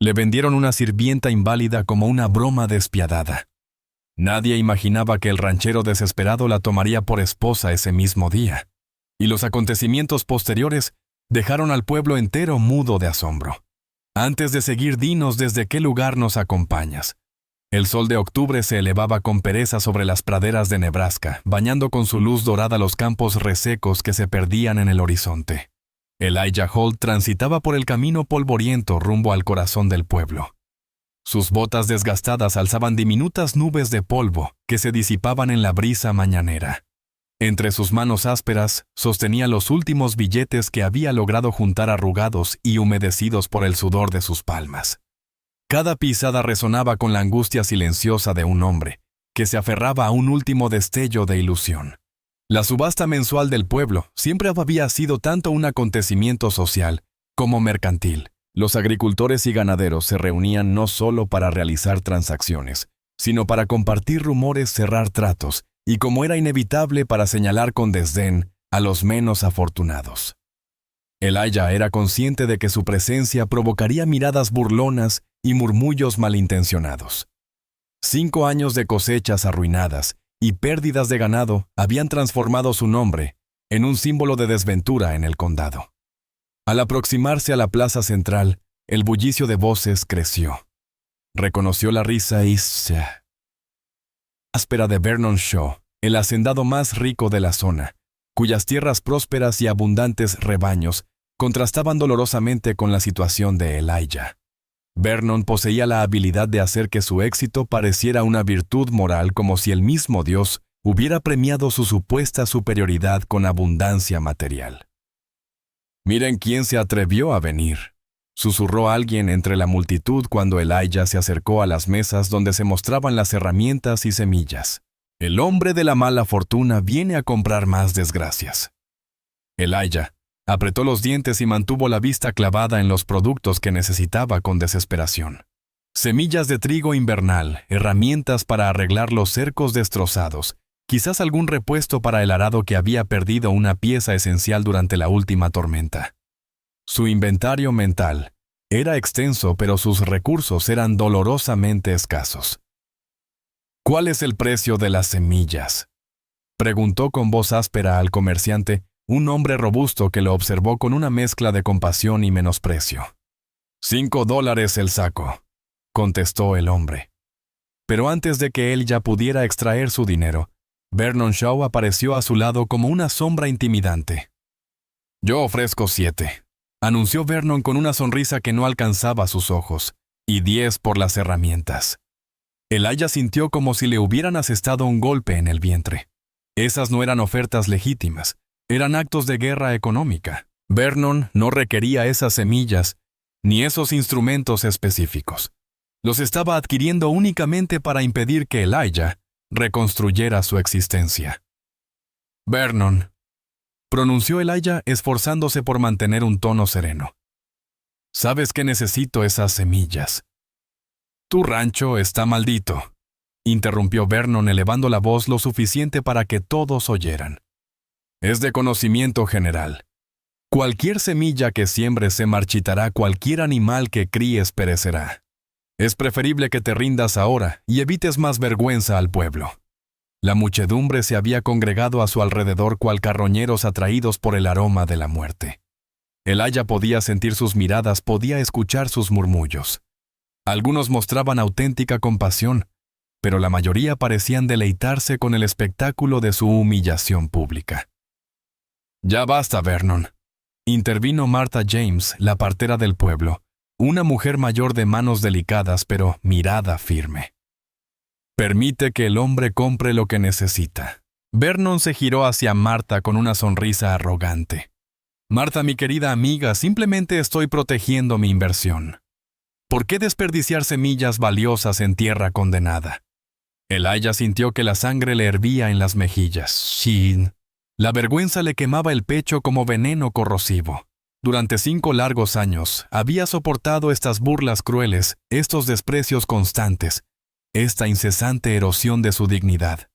Le vendieron una sirvienta inválida como una broma despiadada. Nadie imaginaba que el ranchero desesperado la tomaría por esposa ese mismo día, y los acontecimientos posteriores dejaron al pueblo entero mudo de asombro. Antes de seguir, dinos desde qué lugar nos acompañas. El sol de octubre se elevaba con pereza sobre las praderas de Nebraska, bañando con su luz dorada los campos resecos que se perdían en el horizonte. Elijah Holt transitaba por el camino polvoriento rumbo al corazón del pueblo. Sus botas desgastadas alzaban diminutas nubes de polvo que se disipaban en la brisa mañanera. Entre sus manos ásperas sostenía los últimos billetes que había logrado juntar arrugados y humedecidos por el sudor de sus palmas. Cada pisada resonaba con la angustia silenciosa de un hombre que se aferraba a un último destello de ilusión. La subasta mensual del pueblo siempre había sido tanto un acontecimiento social como mercantil. Los agricultores y ganaderos se reunían no solo para realizar transacciones, sino para compartir rumores, cerrar tratos, y como era inevitable, para señalar con desdén a los menos afortunados. Elijah era consciente de que su presencia provocaría miradas burlonas y murmullos malintencionados. 5 años de cosechas arruinadas y pérdidas de ganado habían transformado su nombre en un símbolo de desventura en el condado. Al aproximarse a la plaza central, el bullicio de voces creció. Reconoció la risa áspera de Vernon Shaw, el hacendado más rico de la zona, cuyas tierras prósperas y abundantes rebaños contrastaban dolorosamente con la situación de Elijah. Vernon poseía la habilidad de hacer que su éxito pareciera una virtud moral, como si el mismo Dios hubiera premiado su supuesta superioridad con abundancia material. «Miren quién se atrevió a venir», susurró alguien entre la multitud cuando Elijah se acercó a las mesas donde se mostraban las herramientas y semillas. «El hombre de la mala fortuna viene a comprar más desgracias». Elijah apretó los dientes y mantuvo la vista clavada en los productos que necesitaba con desesperación. Semillas de trigo invernal, herramientas para arreglar los cercos destrozados, quizás algún repuesto para el arado que había perdido una pieza esencial durante la última tormenta. Su inventario mental era extenso, pero sus recursos eran dolorosamente escasos. «¿Cuál es el precio de las semillas?», preguntó con voz áspera al comerciante, un hombre robusto que lo observó con una mezcla de compasión y menosprecio. $5 el saco», contestó el hombre. Pero antes de que él ya pudiera extraer su dinero, Vernon Shaw apareció a su lado como una sombra intimidante. «Yo ofrezco 7», anunció Vernon con una sonrisa que no alcanzaba sus ojos, «y 10 por las herramientas». Elijah sintió como si le hubieran asestado un golpe en el vientre. Esas no eran ofertas legítimas, eran actos de guerra económica. Vernon no requería esas semillas ni esos instrumentos específicos. Los estaba adquiriendo únicamente para impedir que Elijah reconstruyera su existencia. «Vernon», pronunció Elijah esforzándose por mantener un tono sereno. «Sabes que necesito esas semillas». «Tu rancho está maldito», interrumpió Vernon elevando la voz lo suficiente para que todos oyeran. «Es de conocimiento general. Cualquier semilla que siembres se marchitará, cualquier animal que críes perecerá. Es preferible que te rindas ahora y evites más vergüenza al pueblo». La muchedumbre se había congregado a su alrededor cual carroñeros atraídos por el aroma de la muerte. Elijah podía sentir sus miradas, podía escuchar sus murmullos. Algunos mostraban auténtica compasión, pero la mayoría parecían deleitarse con el espectáculo de su humillación pública. «Ya basta, Vernon», intervino Martha James, la partera del pueblo, una mujer mayor de manos delicadas pero mirada firme. «Permite que el hombre compre lo que necesita». Vernon se giró hacia Martha con una sonrisa arrogante. «Martha, mi querida amiga, simplemente estoy protegiendo mi inversión. ¿Por qué desperdiciar semillas valiosas en tierra condenada?» Elijah sintió que la sangre le hervía en las mejillas. Shin. La vergüenza le quemaba el pecho como veneno corrosivo. Durante 5 largos años había soportado estas burlas crueles, estos desprecios constantes, esta incesante erosión de su dignidad.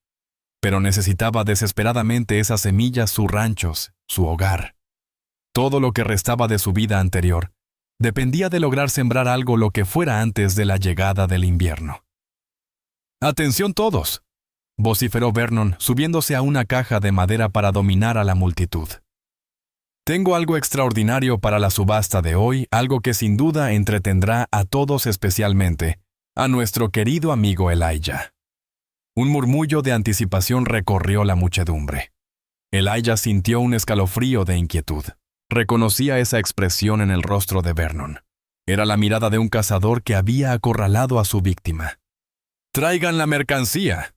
Pero necesitaba desesperadamente esas semillas, sus ranchos, su hogar. Todo lo que restaba de su vida anterior dependía de lograr sembrar algo lo que fuera antes de la llegada del invierno. «¡Atención todos!», vociferó Vernon, subiéndose a una caja de madera para dominar a la multitud. «Tengo algo extraordinario para la subasta de hoy, algo que sin duda entretendrá a todos, especialmente a nuestro querido amigo Elijah». Un murmullo de anticipación recorrió la muchedumbre. Elijah sintió un escalofrío de inquietud. Reconocía esa expresión en el rostro de Vernon. Era la mirada de un cazador que había acorralado a su víctima. «¡Traigan la mercancía!»,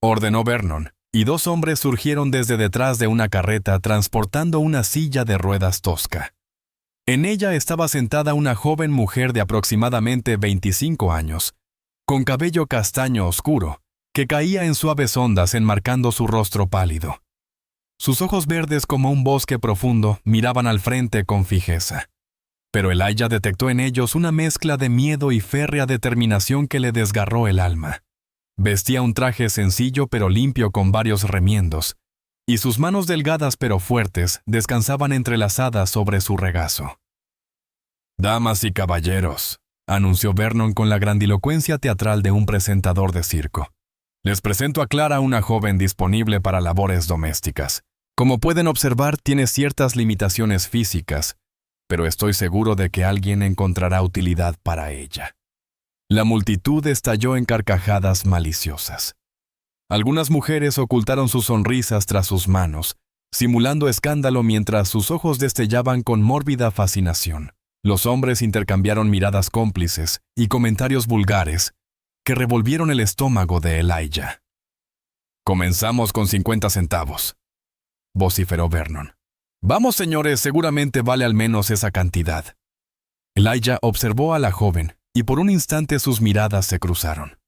ordenó Vernon, y dos hombres surgieron desde detrás de una carreta transportando una silla de ruedas tosca. En ella estaba sentada una joven mujer de aproximadamente 25 años, con cabello castaño oscuro, que caía en suaves ondas enmarcando su rostro pálido. Sus ojos verdes como un bosque profundo miraban al frente con fijeza. Pero Elijah detectó en ellos una mezcla de miedo y férrea determinación que le desgarró el alma. Vestía un traje sencillo pero limpio con varios remiendos, y sus manos delgadas pero fuertes descansaban entrelazadas sobre su regazo. «Damas y caballeros», anunció Vernon con la grandilocuencia teatral de un presentador de circo. «Les presento a Clara, una joven disponible para labores domésticas. Como pueden observar, tiene ciertas limitaciones físicas, pero estoy seguro de que alguien encontrará utilidad para ella». La multitud estalló en carcajadas maliciosas. Algunas mujeres ocultaron sus sonrisas tras sus manos, simulando escándalo mientras sus ojos destellaban con mórbida fascinación. Los hombres intercambiaron miradas cómplices y comentarios vulgares que revolvieron el estómago de Elijah. «Comenzamos con 50 centavos», vociferó Vernon. «Vamos, señores, seguramente vale al menos esa cantidad». Elijah observó a la joven, y por un instante sus miradas se cruzaron.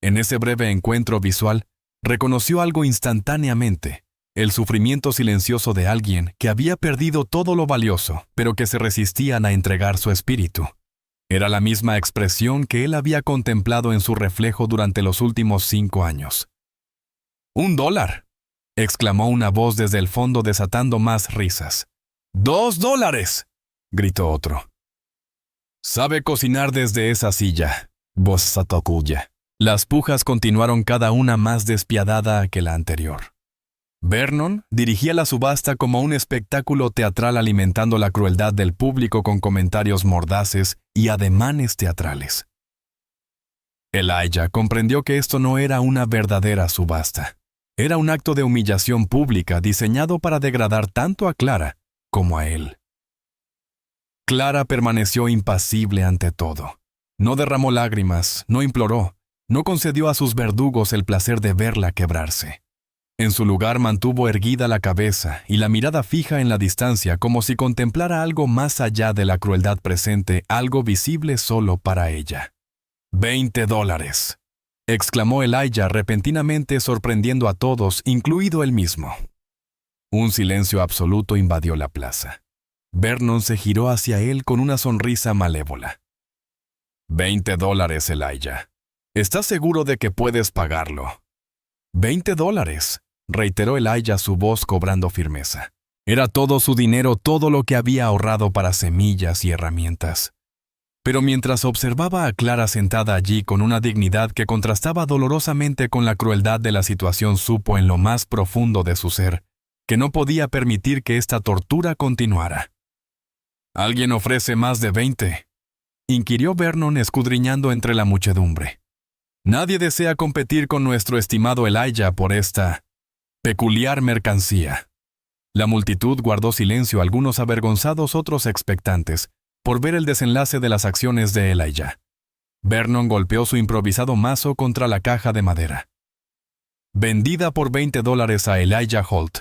En ese breve encuentro visual, reconoció algo instantáneamente: el sufrimiento silencioso de alguien que había perdido todo lo valioso, pero que se resistían a entregar su espíritu. Era la misma expresión que él había contemplado en su reflejo durante los últimos 5 años. $1, exclamó una voz desde el fondo desatando más risas. $2, gritó otro. «Sabe cocinar desde esa silla», vozó Cuya. Las pujas continuaron, cada una más despiadada que la anterior. Vernon dirigía la subasta como un espectáculo teatral, alimentando la crueldad del público con comentarios mordaces y ademanes teatrales. Elijah comprendió que esto no era una verdadera subasta. Era un acto de humillación pública diseñado para degradar tanto a Clara como a él. Clara permaneció impasible ante todo. No derramó lágrimas, no imploró, no concedió a sus verdugos el placer de verla quebrarse. En su lugar mantuvo erguida la cabeza y la mirada fija en la distancia, como si contemplara algo más allá de la crueldad presente, algo visible solo para ella. $20, exclamó Elijah repentinamente, sorprendiendo a todos, incluido él mismo. Un silencio absoluto invadió la plaza. Vernon se giró hacia él con una sonrisa malévola. $20, Elijah. ¿Estás seguro de que puedes pagarlo? $20, reiteró Elijah, su voz cobrando firmeza. Era todo su dinero, todo lo que había ahorrado para semillas y herramientas. Pero mientras observaba a Clara sentada allí con una dignidad que contrastaba dolorosamente con la crueldad de la situación, supo en lo más profundo de su ser que no podía permitir que esta tortura continuara. ¿Alguien ofrece más de 20? Inquirió Vernon, escudriñando entre la muchedumbre. Nadie desea competir con nuestro estimado Elijah por esta peculiar mercancía. La multitud guardó silencio, algunos avergonzados, otros expectantes, por ver el desenlace de las acciones de Elijah. Vernon golpeó su improvisado mazo contra la caja de madera. «Vendida por $20 a Elijah Holt».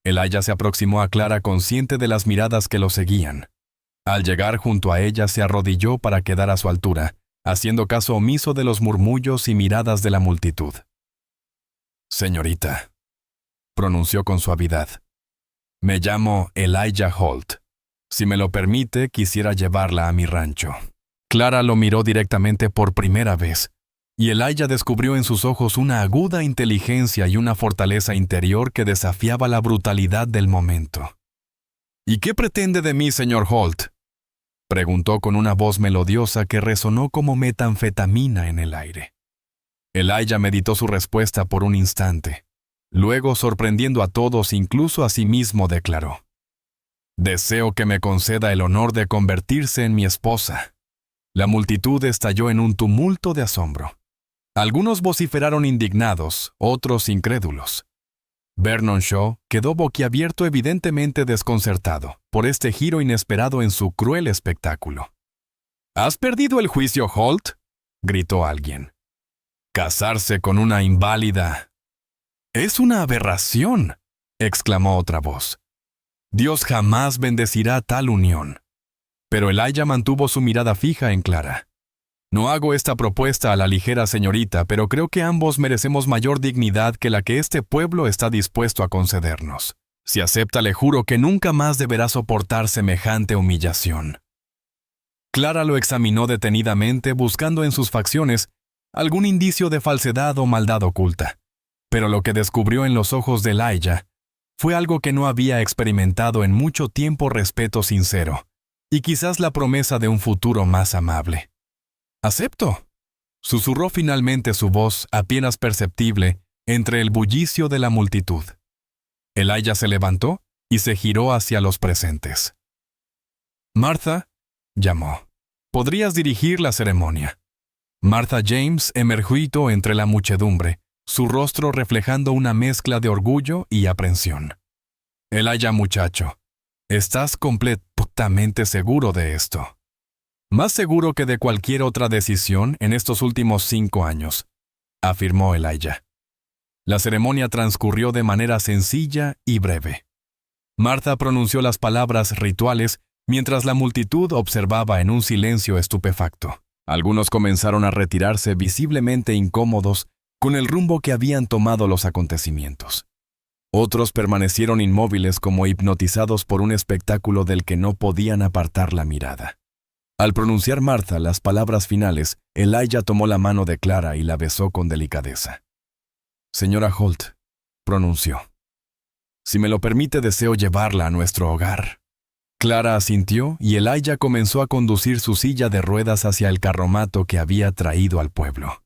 Elijah se aproximó a Clara, consciente de las miradas que lo seguían. Al llegar junto a ella, se arrodilló para quedar a su altura, haciendo caso omiso de los murmullos y miradas de la multitud. «Señorita», pronunció con suavidad, «me llamo Elijah Holt. Si me lo permite, quisiera llevarla a mi rancho». Clara lo miró directamente por primera vez, y Elijah descubrió en sus ojos una aguda inteligencia y una fortaleza interior que desafiaba la brutalidad del momento. «¿Y qué pretende de mí, señor Holt?», Preguntó con una voz melodiosa que resonó como metanfetamina en el aire. Elijah meditó su respuesta por un instante. Luego, sorprendiendo a todos, incluso a sí mismo, declaró: «Deseo que me conceda el honor de convertirse en mi esposa». La multitud estalló en un tumulto de asombro. Algunos vociferaron indignados, otros incrédulos. Vernon Shaw quedó boquiabierto, evidentemente desconcertado por este giro inesperado en su cruel espectáculo. «¿Has perdido el juicio, Holt?», gritó alguien. «Casarse con una inválida es una aberración», exclamó otra voz. «Dios jamás bendecirá tal unión». Pero Elijah mantuvo su mirada fija en Clara. «No hago esta propuesta a la ligera, señorita, pero creo que ambos merecemos mayor dignidad que la que este pueblo está dispuesto a concedernos. Si acepta, le juro que nunca más deberá soportar semejante humillación». Clara lo examinó detenidamente, buscando en sus facciones algún indicio de falsedad o maldad oculta. Pero lo que descubrió en los ojos de Elijah fue algo que no había experimentado en mucho tiempo: respeto sincero, y quizás la promesa de un futuro más amable. «Acepto», susurró finalmente su voz, apenas perceptible, entre el bullicio de la multitud. Elijah se levantó y se giró hacia los presentes. «Martha», llamó, «¿podrías dirigir la ceremonia?». Martha James emergió entre la muchedumbre, su rostro reflejando una mezcla de orgullo y aprensión. «Elijah, muchacho, ¿estás completamente seguro de esto?». «Más seguro que de cualquier otra decisión en estos últimos 5 años», afirmó Elijah. La ceremonia transcurrió de manera sencilla y breve. Martha pronunció las palabras rituales mientras la multitud observaba en un silencio estupefacto. Algunos comenzaron a retirarse visiblemente incómodos con el rumbo que habían tomado los acontecimientos. Otros permanecieron inmóviles, como hipnotizados por un espectáculo del que no podían apartar la mirada. Al pronunciar Martha las palabras finales, Elijah tomó la mano de Clara y la besó con delicadeza. «Señora Holt», pronunció, «si me lo permite, deseo llevarla a nuestro hogar». Clara asintió y Elijah comenzó a conducir su silla de ruedas hacia el carromato que había traído al pueblo.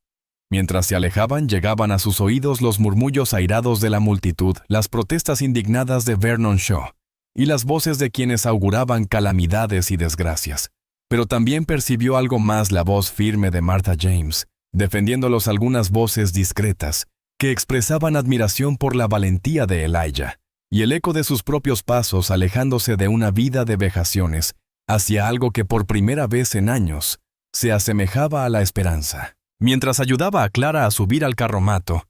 Mientras se alejaban, llegaban a sus oídos los murmullos airados de la multitud, las protestas indignadas de Vernon Shaw y las voces de quienes auguraban calamidades y desgracias. Pero también percibió algo más: la voz firme de Martha James, defendiéndolos, algunas voces discretas que expresaban admiración por la valentía de Elijah, y el eco de sus propios pasos alejándose de una vida de vejaciones hacia algo que por primera vez en años se asemejaba a la esperanza. Mientras ayudaba a Clara a subir al carromato,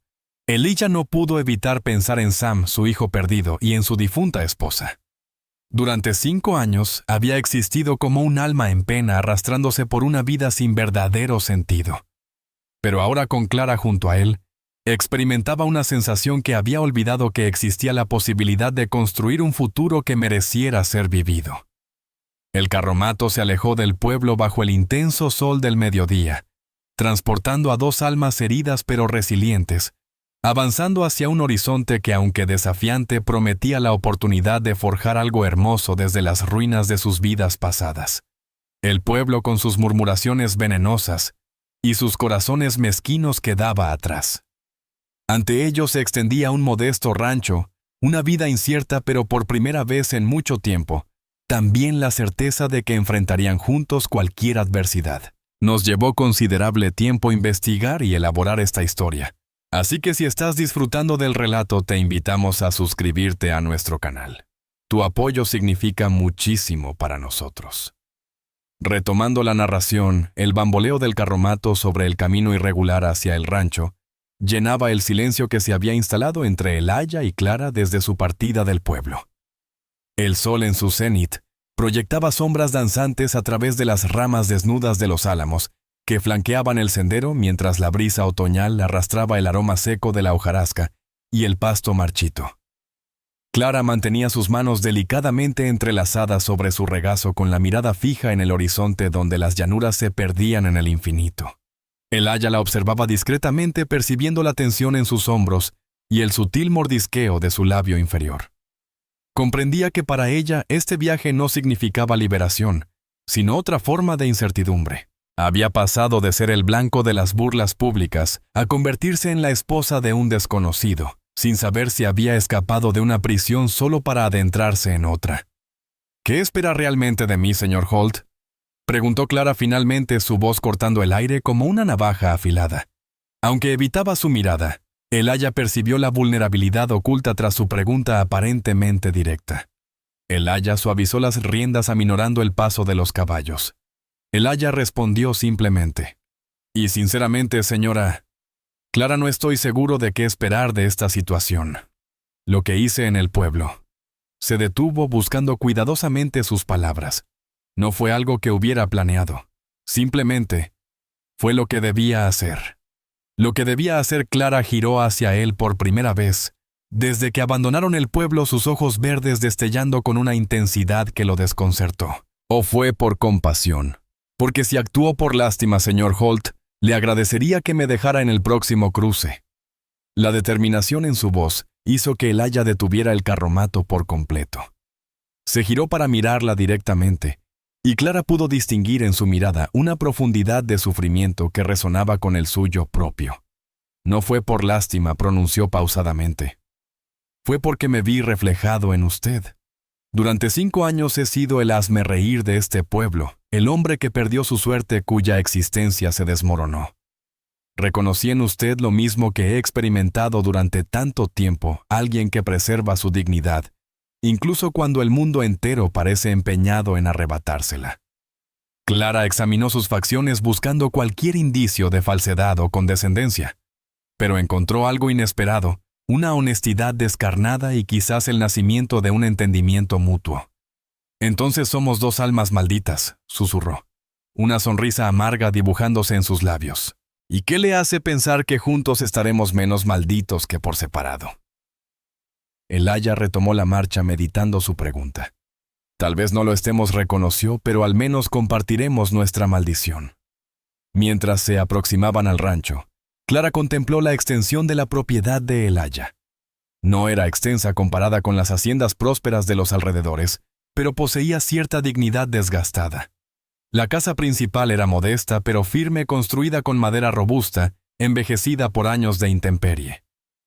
Elijah no pudo evitar pensar en Sam, su hijo perdido, y en su difunta esposa. Durante 5 años había existido como un alma en pena, arrastrándose por una vida sin verdadero sentido. Pero ahora, con Clara junto a él, experimentaba una sensación que había olvidado: que existía la posibilidad de construir un futuro que mereciera ser vivido. El carromato se alejó del pueblo bajo el intenso sol del mediodía, transportando a 2 almas heridas pero resilientes, avanzando hacia un horizonte que, aunque desafiante, prometía la oportunidad de forjar algo hermoso desde las ruinas de sus vidas pasadas. El pueblo, con sus murmuraciones venenosas y sus corazones mezquinos, quedaba atrás. Ante ellos se extendía un modesto rancho, una vida incierta, pero por primera vez en mucho tiempo, también la certeza de que enfrentarían juntos cualquier adversidad. Nos llevó considerable tiempo investigar y elaborar esta historia, así que si estás disfrutando del relato, te invitamos a suscribirte a nuestro canal. Tu apoyo significa muchísimo para nosotros. Retomando la narración, el bamboleo del carromato sobre el camino irregular hacia el rancho llenaba el silencio que se había instalado entre Elijah y Clara desde su partida del pueblo. El sol en su cenit proyectaba sombras danzantes a través de las ramas desnudas de los álamos que flanqueaban el sendero, mientras la brisa otoñal arrastraba el aroma seco de la hojarasca y el pasto marchito. Clara mantenía sus manos delicadamente entrelazadas sobre su regazo, con la mirada fija en el horizonte donde las llanuras se perdían en el infinito. Elijah la observaba discretamente, percibiendo la tensión en sus hombros y el sutil mordisqueo de su labio inferior. Comprendía que para ella este viaje no significaba liberación, sino otra forma de incertidumbre. Había pasado de ser el blanco de las burlas públicas a convertirse en la esposa de un desconocido, sin saber si había escapado de una prisión solo para adentrarse en otra. ¿Qué espera realmente de mí, señor Holt?, preguntó Clara finalmente, su voz cortando el aire como una navaja afilada. Aunque evitaba su mirada, Elijah percibió la vulnerabilidad oculta tras su pregunta aparentemente directa. Elijah suavizó las riendas aminorando el paso de los caballos. Elijah respondió simplemente: «Y sinceramente, señora Clara, no estoy seguro de qué esperar de esta situación. Lo que hice en el pueblo». Se detuvo buscando cuidadosamente sus palabras. No fue algo que hubiera planeado. Simplemente fue lo que debía hacer. Lo que debía hacer. Clara giró hacia él por primera vez, desde que abandonaron el pueblo, sus ojos verdes destellando con una intensidad que lo desconcertó. ¿O fue por compasión? Porque si actuó por lástima, señor Holt, le agradecería que me dejara en el próximo cruce. La determinación en su voz hizo que Elijah detuviera el carromato por completo. Se giró para mirarla directamente, y Clara pudo distinguir en su mirada una profundidad de sufrimiento que resonaba con el suyo propio. «No fue por lástima», pronunció pausadamente. «Fue porque me vi reflejado en usted. Durante 5 años he sido el hazmerreír de este pueblo, el hombre que perdió su suerte, cuya existencia se desmoronó. Reconocí en usted lo mismo que he experimentado durante tanto tiempo, alguien que preserva su dignidad, incluso cuando el mundo entero parece empeñado en arrebatársela». Clara examinó sus facciones buscando cualquier indicio de falsedad o condescendencia, pero encontró algo inesperado, una honestidad descarnada y quizás el nacimiento de un entendimiento mutuo. «Entonces somos 2 almas malditas», susurró, una sonrisa amarga dibujándose en sus labios. «¿Y qué le hace pensar que juntos estaremos menos malditos que por separado?». Elijah retomó la marcha meditando su pregunta. «Tal vez no lo estemos», reconoció, «pero al menos compartiremos nuestra maldición». Mientras se aproximaban al rancho, Clara contempló la extensión de la propiedad de Elijah. No era extensa comparada con las haciendas prósperas de los alrededores, pero poseía cierta dignidad desgastada. La casa principal era modesta pero firme, construida con madera robusta, envejecida por años de intemperie.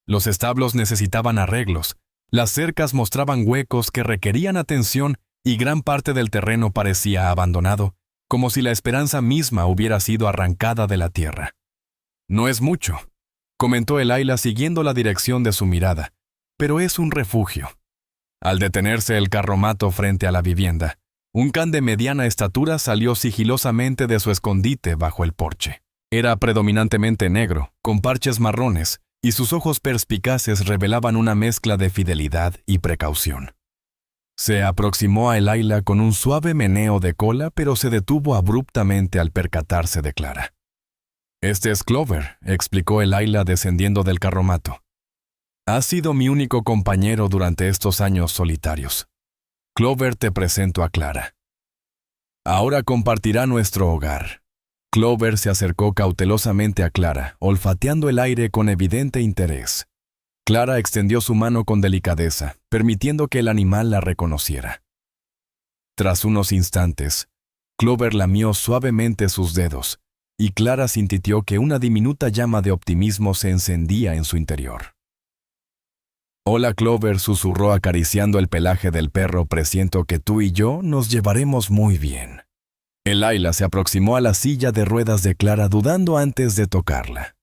Los establos necesitaban arreglos, las cercas mostraban huecos que requerían atención y gran parte del terreno parecía abandonado, como si la esperanza misma hubiera sido arrancada de la tierra. «No es mucho», comentó Elijah siguiendo la dirección de su mirada, «pero es un refugio». Al detenerse el carromato frente a la vivienda, un can de mediana estatura salió sigilosamente de su escondite bajo el porche. Era predominantemente negro, con parches marrones, y sus ojos perspicaces revelaban una mezcla de fidelidad y precaución. Se aproximó a Elijah con un suave meneo de cola, pero se detuvo abruptamente al percatarse de Clara. «Este es Clover», explicó Elijah descendiendo del carromato. «Ha sido mi único compañero durante estos años solitarios. Clover, te presento a Clara. Ahora compartirá nuestro hogar». Clover se acercó cautelosamente a Clara, olfateando el aire con evidente interés. Clara extendió su mano con delicadeza, permitiendo que el animal la reconociera. Tras unos instantes, Clover lamió suavemente sus dedos, y Clara sintió que una diminuta llama de optimismo se encendía en su interior. «Hola, Clover», susurró acariciando el pelaje del perro, «presiento que tú y yo nos llevaremos muy bien». Elijah se aproximó a la silla de ruedas de Clara dudando antes de tocarla.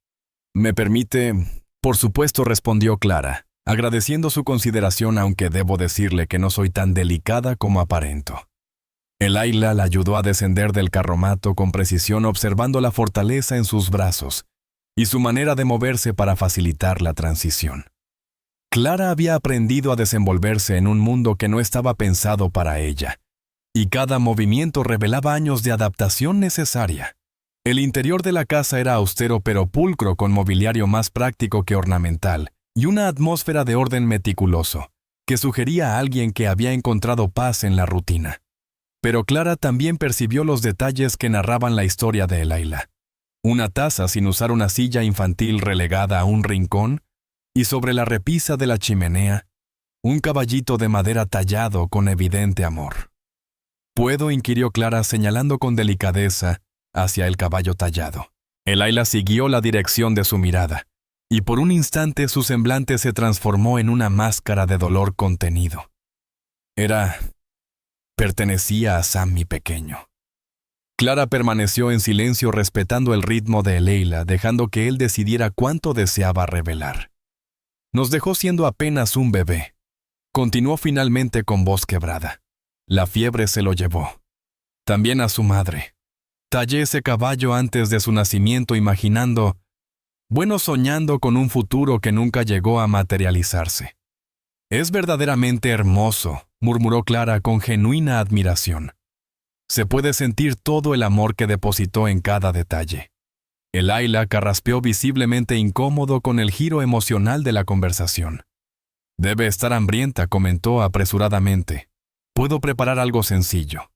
«¿Me permite?» «Por supuesto», respondió Clara, agradeciendo su consideración, aunque debo decirle que no soy tan delicada como aparento. Elijah la ayudó a descender del carromato con precisión, observando la fortaleza en sus brazos y su manera de moverse para facilitar la transición. Clara había aprendido a desenvolverse en un mundo que no estaba pensado para ella, y cada movimiento revelaba años de adaptación necesaria. El interior de la casa era austero pero pulcro, con mobiliario más práctico que ornamental, y una atmósfera de orden meticuloso, que sugería a alguien que había encontrado paz en la rutina. Pero Clara también percibió los detalles que narraban la historia de Elijah. Una taza sin usar una silla infantil relegada a un rincón, y sobre la repisa de la chimenea, un caballito de madera tallado con evidente amor. ¿Puedo?, inquirió Clara señalando con delicadeza hacia el caballo tallado. El Ayla siguió la dirección de su mirada, y por un instante su semblante se transformó en una máscara de dolor contenido. Pertenecía a Sam, mi pequeño. Clara permaneció en silencio respetando el ritmo de el Ayla, dejando que él decidiera cuánto deseaba revelar. Nos dejó siendo apenas un bebé. Continuó finalmente con voz quebrada. La fiebre se lo llevó. También a su madre. Tallé ese caballo antes de su nacimiento soñando con un futuro que nunca llegó a materializarse. Es verdaderamente hermoso, murmuró Clara con genuina admiración. Se puede sentir todo el amor que depositó en cada detalle. El Ayla carraspeó visiblemente incómodo con el giro emocional de la conversación. Debe estar hambrienta, comentó apresuradamente. Puedo preparar algo sencillo.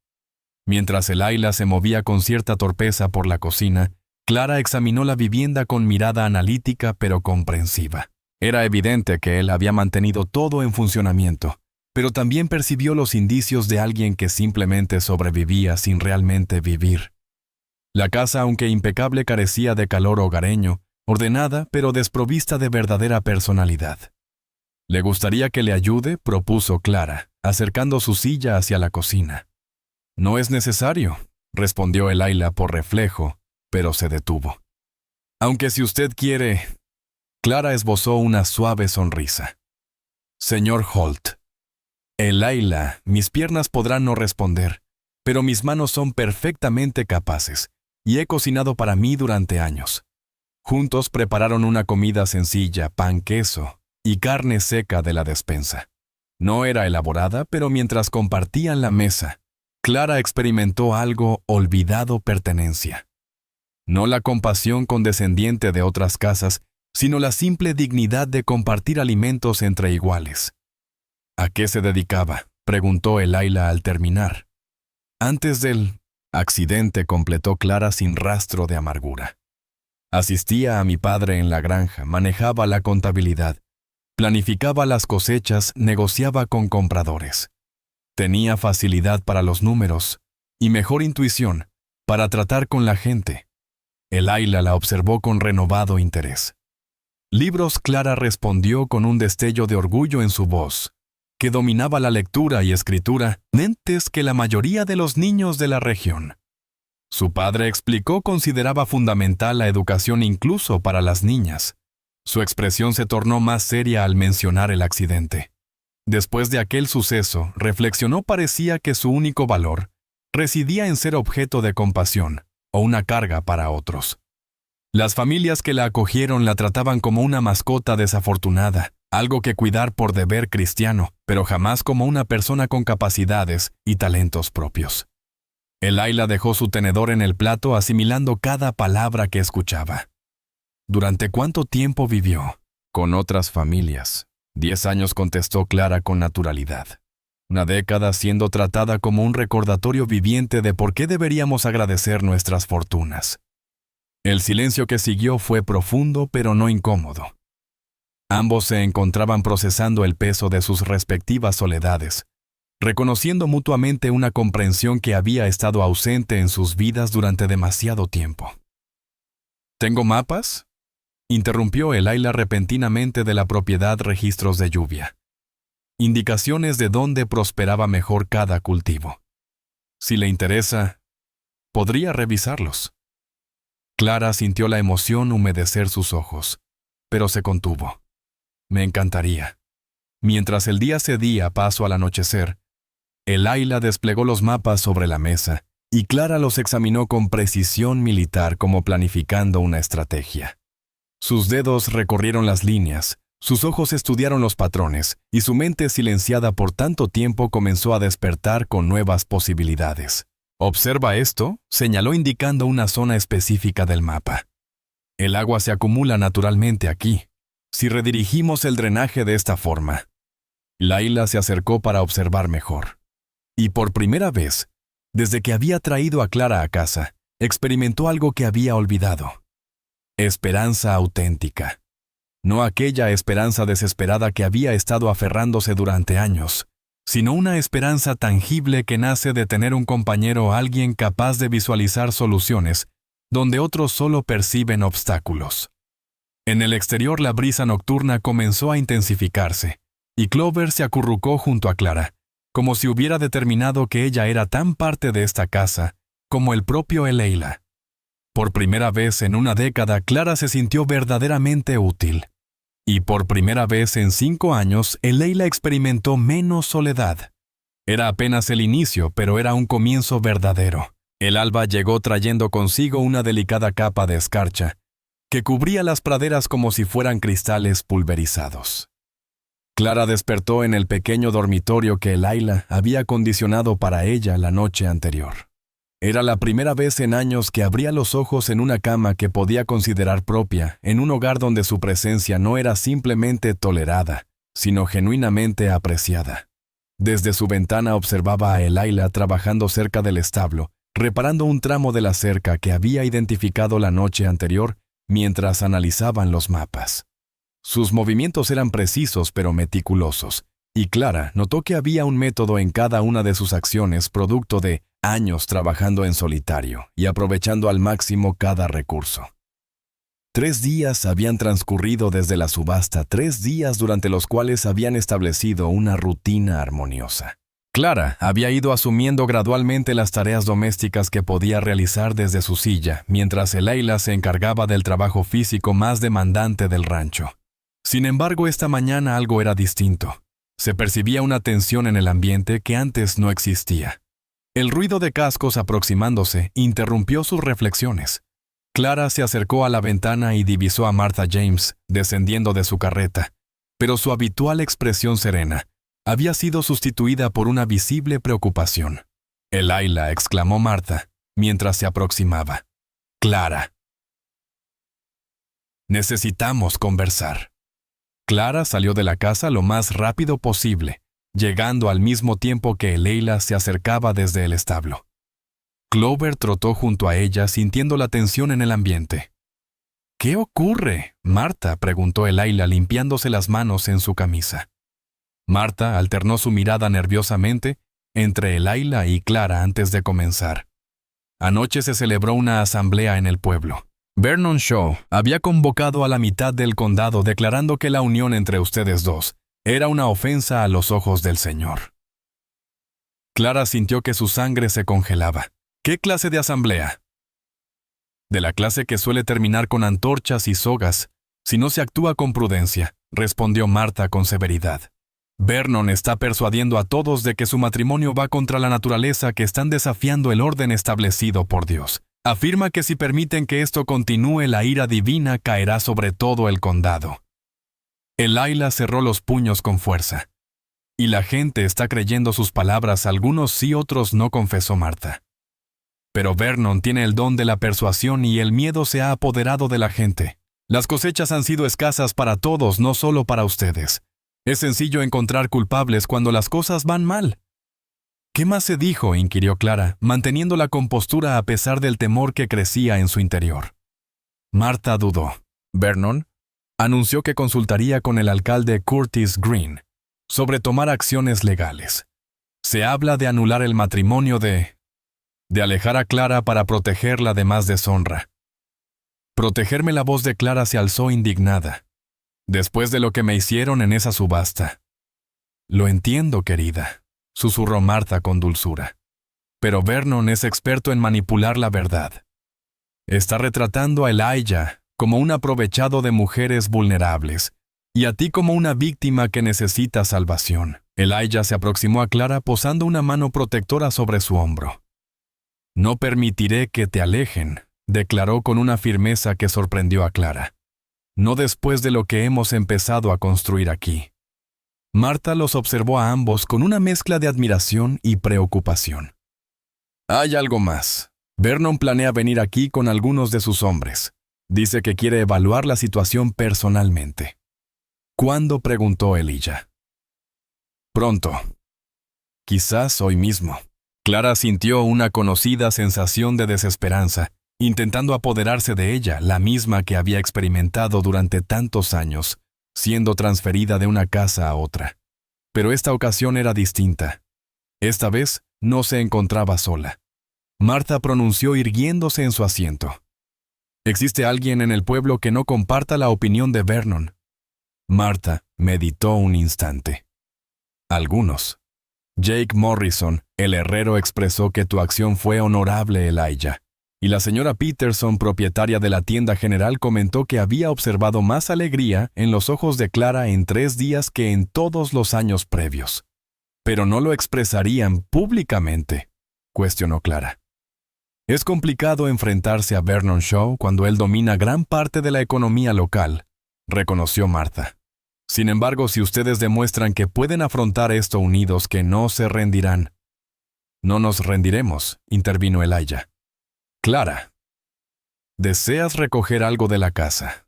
Mientras el Ayla se movía con cierta torpeza por la cocina, Clara examinó la vivienda con mirada analítica pero comprensiva. Era evidente que él había mantenido todo en funcionamiento, pero también percibió los indicios de alguien que simplemente sobrevivía sin realmente vivir. La casa, aunque impecable, carecía de calor hogareño, ordenada pero desprovista de verdadera personalidad. «¿Le gustaría que le ayude?», propuso Clara, acercando su silla hacia la cocina. «No es necesario», respondió el Ayla por reflejo, pero se detuvo. «Aunque si usted quiere...» Clara esbozó una suave sonrisa. «Señor Holt». «El Ayla, mis piernas podrán no responder, pero mis manos son perfectamente capaces, y he cocinado para mí durante años». Juntos prepararon una comida sencilla, pan, queso y carne seca de la despensa. No era elaborada, pero mientras compartían la mesa, Clara experimentó algo olvidado: pertenencia. No la compasión condescendiente de otras casas, sino la simple dignidad de compartir alimentos entre iguales. «¿A qué se dedicaba?», preguntó el Ayla al terminar. «Antes del accidente», completó Clara sin rastro de amargura. «Asistía a mi padre en la granja, manejaba la contabilidad, planificaba las cosechas, negociaba con compradores. Tenía facilidad para los números y mejor intuición para tratar con la gente». El Ayla la observó con renovado interés. «¿Libros?», Clara respondió con un destello de orgullo en su voz, que dominaba la lectura y escritura, mentes que la mayoría de los niños de la región. Su padre, explicó, consideraba fundamental la educación incluso para las niñas. Su expresión se tornó más seria al mencionar el accidente. Después de aquel suceso, reflexionó, parecía que su único valor residía en ser objeto de compasión o una carga para otros. Las familias que la acogieron la trataban como una mascota desafortunada, algo que cuidar por deber cristiano, pero jamás como una persona con capacidades y talentos propios. El Ayla dejó su tenedor en el plato, asimilando cada palabra que escuchaba. «¿Durante cuánto tiempo vivió?». «Con otras familias». 10 años, contestó Clara con naturalidad. «Una década siendo tratada como un recordatorio viviente de por qué deberíamos agradecer nuestras fortunas». El silencio que siguió fue profundo pero no incómodo. Ambos se encontraban procesando el peso de sus respectivas soledades, reconociendo mutuamente una comprensión que había estado ausente en sus vidas durante demasiado tiempo. «¿Tengo mapas?», interrumpió el Ayla repentinamente de la propiedad, registros de lluvia. Indicaciones de dónde prosperaba mejor cada cultivo. Si le interesa, podría revisarlos. Clara sintió la emoción humedecer sus ojos, pero se contuvo. «Me encantaría». Mientras el día cedía paso al anochecer, el Ayla desplegó los mapas sobre la mesa y Clara los examinó con precisión militar, como planificando una estrategia. Sus dedos recorrieron las líneas, sus ojos estudiaron los patrones y su mente, silenciada por tanto tiempo, comenzó a despertar con nuevas posibilidades. «Observa esto», señaló indicando una zona específica del mapa. «El agua se acumula naturalmente aquí. Si redirigimos el drenaje de esta forma». Laila se acercó para observar mejor. Y por primera vez, desde que había traído a Clara a casa, experimentó algo que había olvidado. Esperanza auténtica. No aquella esperanza desesperada que había estado aferrándose durante años, sino una esperanza tangible que nace de tener un compañero o alguien capaz de visualizar soluciones donde otros solo perciben obstáculos. En el exterior la brisa nocturna comenzó a intensificarse, y Clover se acurrucó junto a Clara, como si hubiera determinado que ella era tan parte de esta casa como el propio Leila. Por primera vez en una década, Clara se sintió verdaderamente útil. Y por primera vez en 5 años, Leila experimentó menos soledad. Era apenas el inicio, pero era un comienzo verdadero. El alba llegó trayendo consigo una delicada capa de escarcha, que cubría las praderas como si fueran cristales pulverizados. Clara despertó en el pequeño dormitorio que Leila había acondicionado para ella la noche anterior. Era la primera vez en años que abría los ojos en una cama que podía considerar propia, en un hogar donde su presencia no era simplemente tolerada, sino genuinamente apreciada. Desde su ventana observaba a Leila trabajando cerca del establo, reparando un tramo de la cerca que había identificado la noche anterior mientras analizaban los mapas. Sus movimientos eran precisos pero meticulosos, y Clara notó que había un método en cada una de sus acciones producto de años trabajando en solitario y aprovechando al máximo cada recurso. 3 días habían transcurrido desde la subasta, 3 días durante los cuales habían establecido una rutina armoniosa. Clara había ido asumiendo gradualmente las tareas domésticas que podía realizar desde su silla, mientras Leila se encargaba del trabajo físico más demandante del rancho. Sin embargo, esta mañana algo era distinto. Se percibía una tensión en el ambiente que antes no existía. El ruido de cascos aproximándose interrumpió sus reflexiones. Clara se acercó a la ventana y divisó a Martha James descendiendo de su carreta, pero su habitual expresión serena había sido sustituida por una visible preocupación. «Leila», exclamó Martha, mientras se aproximaba. «Clara. Necesitamos conversar». Clara salió de la casa lo más rápido posible, llegando al mismo tiempo que Leila se acercaba desde el establo. Clover trotó junto a ella sintiendo la tensión en el ambiente. «¿Qué ocurre?», Martha preguntó Leila limpiándose las manos en su camisa. Martha alternó su mirada nerviosamente entre Leila y Clara antes de comenzar. Anoche se celebró una asamblea en el pueblo. Vernon Shaw había convocado a la mitad del condado declarando que la unión entre ustedes dos era una ofensa a los ojos del Señor. Clara sintió que su sangre se congelaba. ¿Qué clase de asamblea? De la clase que suele terminar con antorchas y sogas, si no se actúa con prudencia, respondió Martha con severidad. Vernon está persuadiendo a todos de que su matrimonio va contra la naturaleza, que están desafiando el orden establecido por Dios. Afirma que si permiten que esto continúe, la ira divina caerá sobre todo el condado. Leila cerró los puños con fuerza. Y la gente está creyendo sus palabras, algunos sí, otros no, confesó Martha. Pero Vernon tiene el don de la persuasión y el miedo se ha apoderado de la gente. Las cosechas han sido escasas para todos, no solo para ustedes. Es sencillo encontrar culpables cuando las cosas van mal. ¿Qué más se dijo?, inquirió Clara, manteniendo la compostura a pesar del temor que crecía en su interior. Martha dudó. Vernon anunció que consultaría con el alcalde Curtis Green sobre tomar acciones legales. Se habla de anular el matrimonio de alejar a Clara para protegerla de más deshonra. Protegerme. La voz de Clara se alzó indignada. Después de lo que me hicieron en esa subasta. Lo entiendo, querida, susurró Martha con dulzura. Pero Vernon es experto en manipular la verdad. Está retratando a Elijah como un aprovechado de mujeres vulnerables, y a ti como una víctima que necesita salvación. Elijah se aproximó a Clara posando una mano protectora sobre su hombro. No permitiré que te alejen, declaró con una firmeza que sorprendió a Clara. No después de lo que hemos empezado a construir aquí. Martha los observó a ambos con una mezcla de admiración y preocupación. Hay algo más. Vernon planea venir aquí con algunos de sus hombres. Dice que quiere evaluar la situación personalmente. ¿Cuándo?, preguntó Elijah. Pronto. Quizás hoy mismo. Clara sintió una conocida sensación de desesperanza, intentando apoderarse de ella, la misma que había experimentado durante tantos años, siendo transferida de una casa a otra. Pero esta ocasión era distinta. Esta vez no se encontraba sola. Martha pronunció irguiéndose en su asiento. ¿Existe alguien en el pueblo que no comparta la opinión de Vernon? Martha meditó un instante. Algunos. Jake Morrison, el herrero, expresó que tu acción fue honorable, Elijah. Y la señora Peterson, propietaria de la tienda general, comentó que había observado más alegría en los ojos de Clara en 3 días que en todos los años previos. Pero no lo expresarían públicamente, cuestionó Clara. Es complicado enfrentarse a Vernon Shaw cuando él domina gran parte de la economía local, reconoció Martha. Sin embargo, si ustedes demuestran que pueden afrontar esto unidos, que no se rendirán. No nos rendiremos, intervino Elijah. Clara, ¿deseas recoger algo de la casa?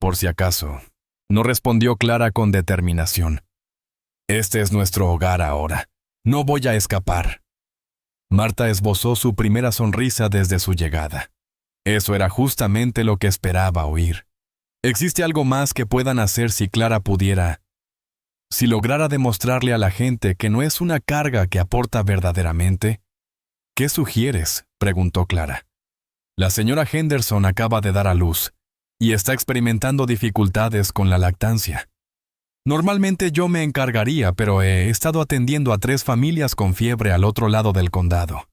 Por si acaso, no respondió Clara con determinación. Este es nuestro hogar ahora. No voy a escapar. Martha esbozó su primera sonrisa desde su llegada. Eso era justamente lo que esperaba oír. ¿Existe algo más que puedan hacer si Clara pudiera? Si lograra demostrarle a la gente que no es una carga que aporta verdaderamente. ¿Qué sugieres?, preguntó Clara. La señora Henderson acaba de dar a luz y está experimentando dificultades con la lactancia. Normalmente yo me encargaría, pero he estado atendiendo a 3 familias con fiebre al otro lado del condado.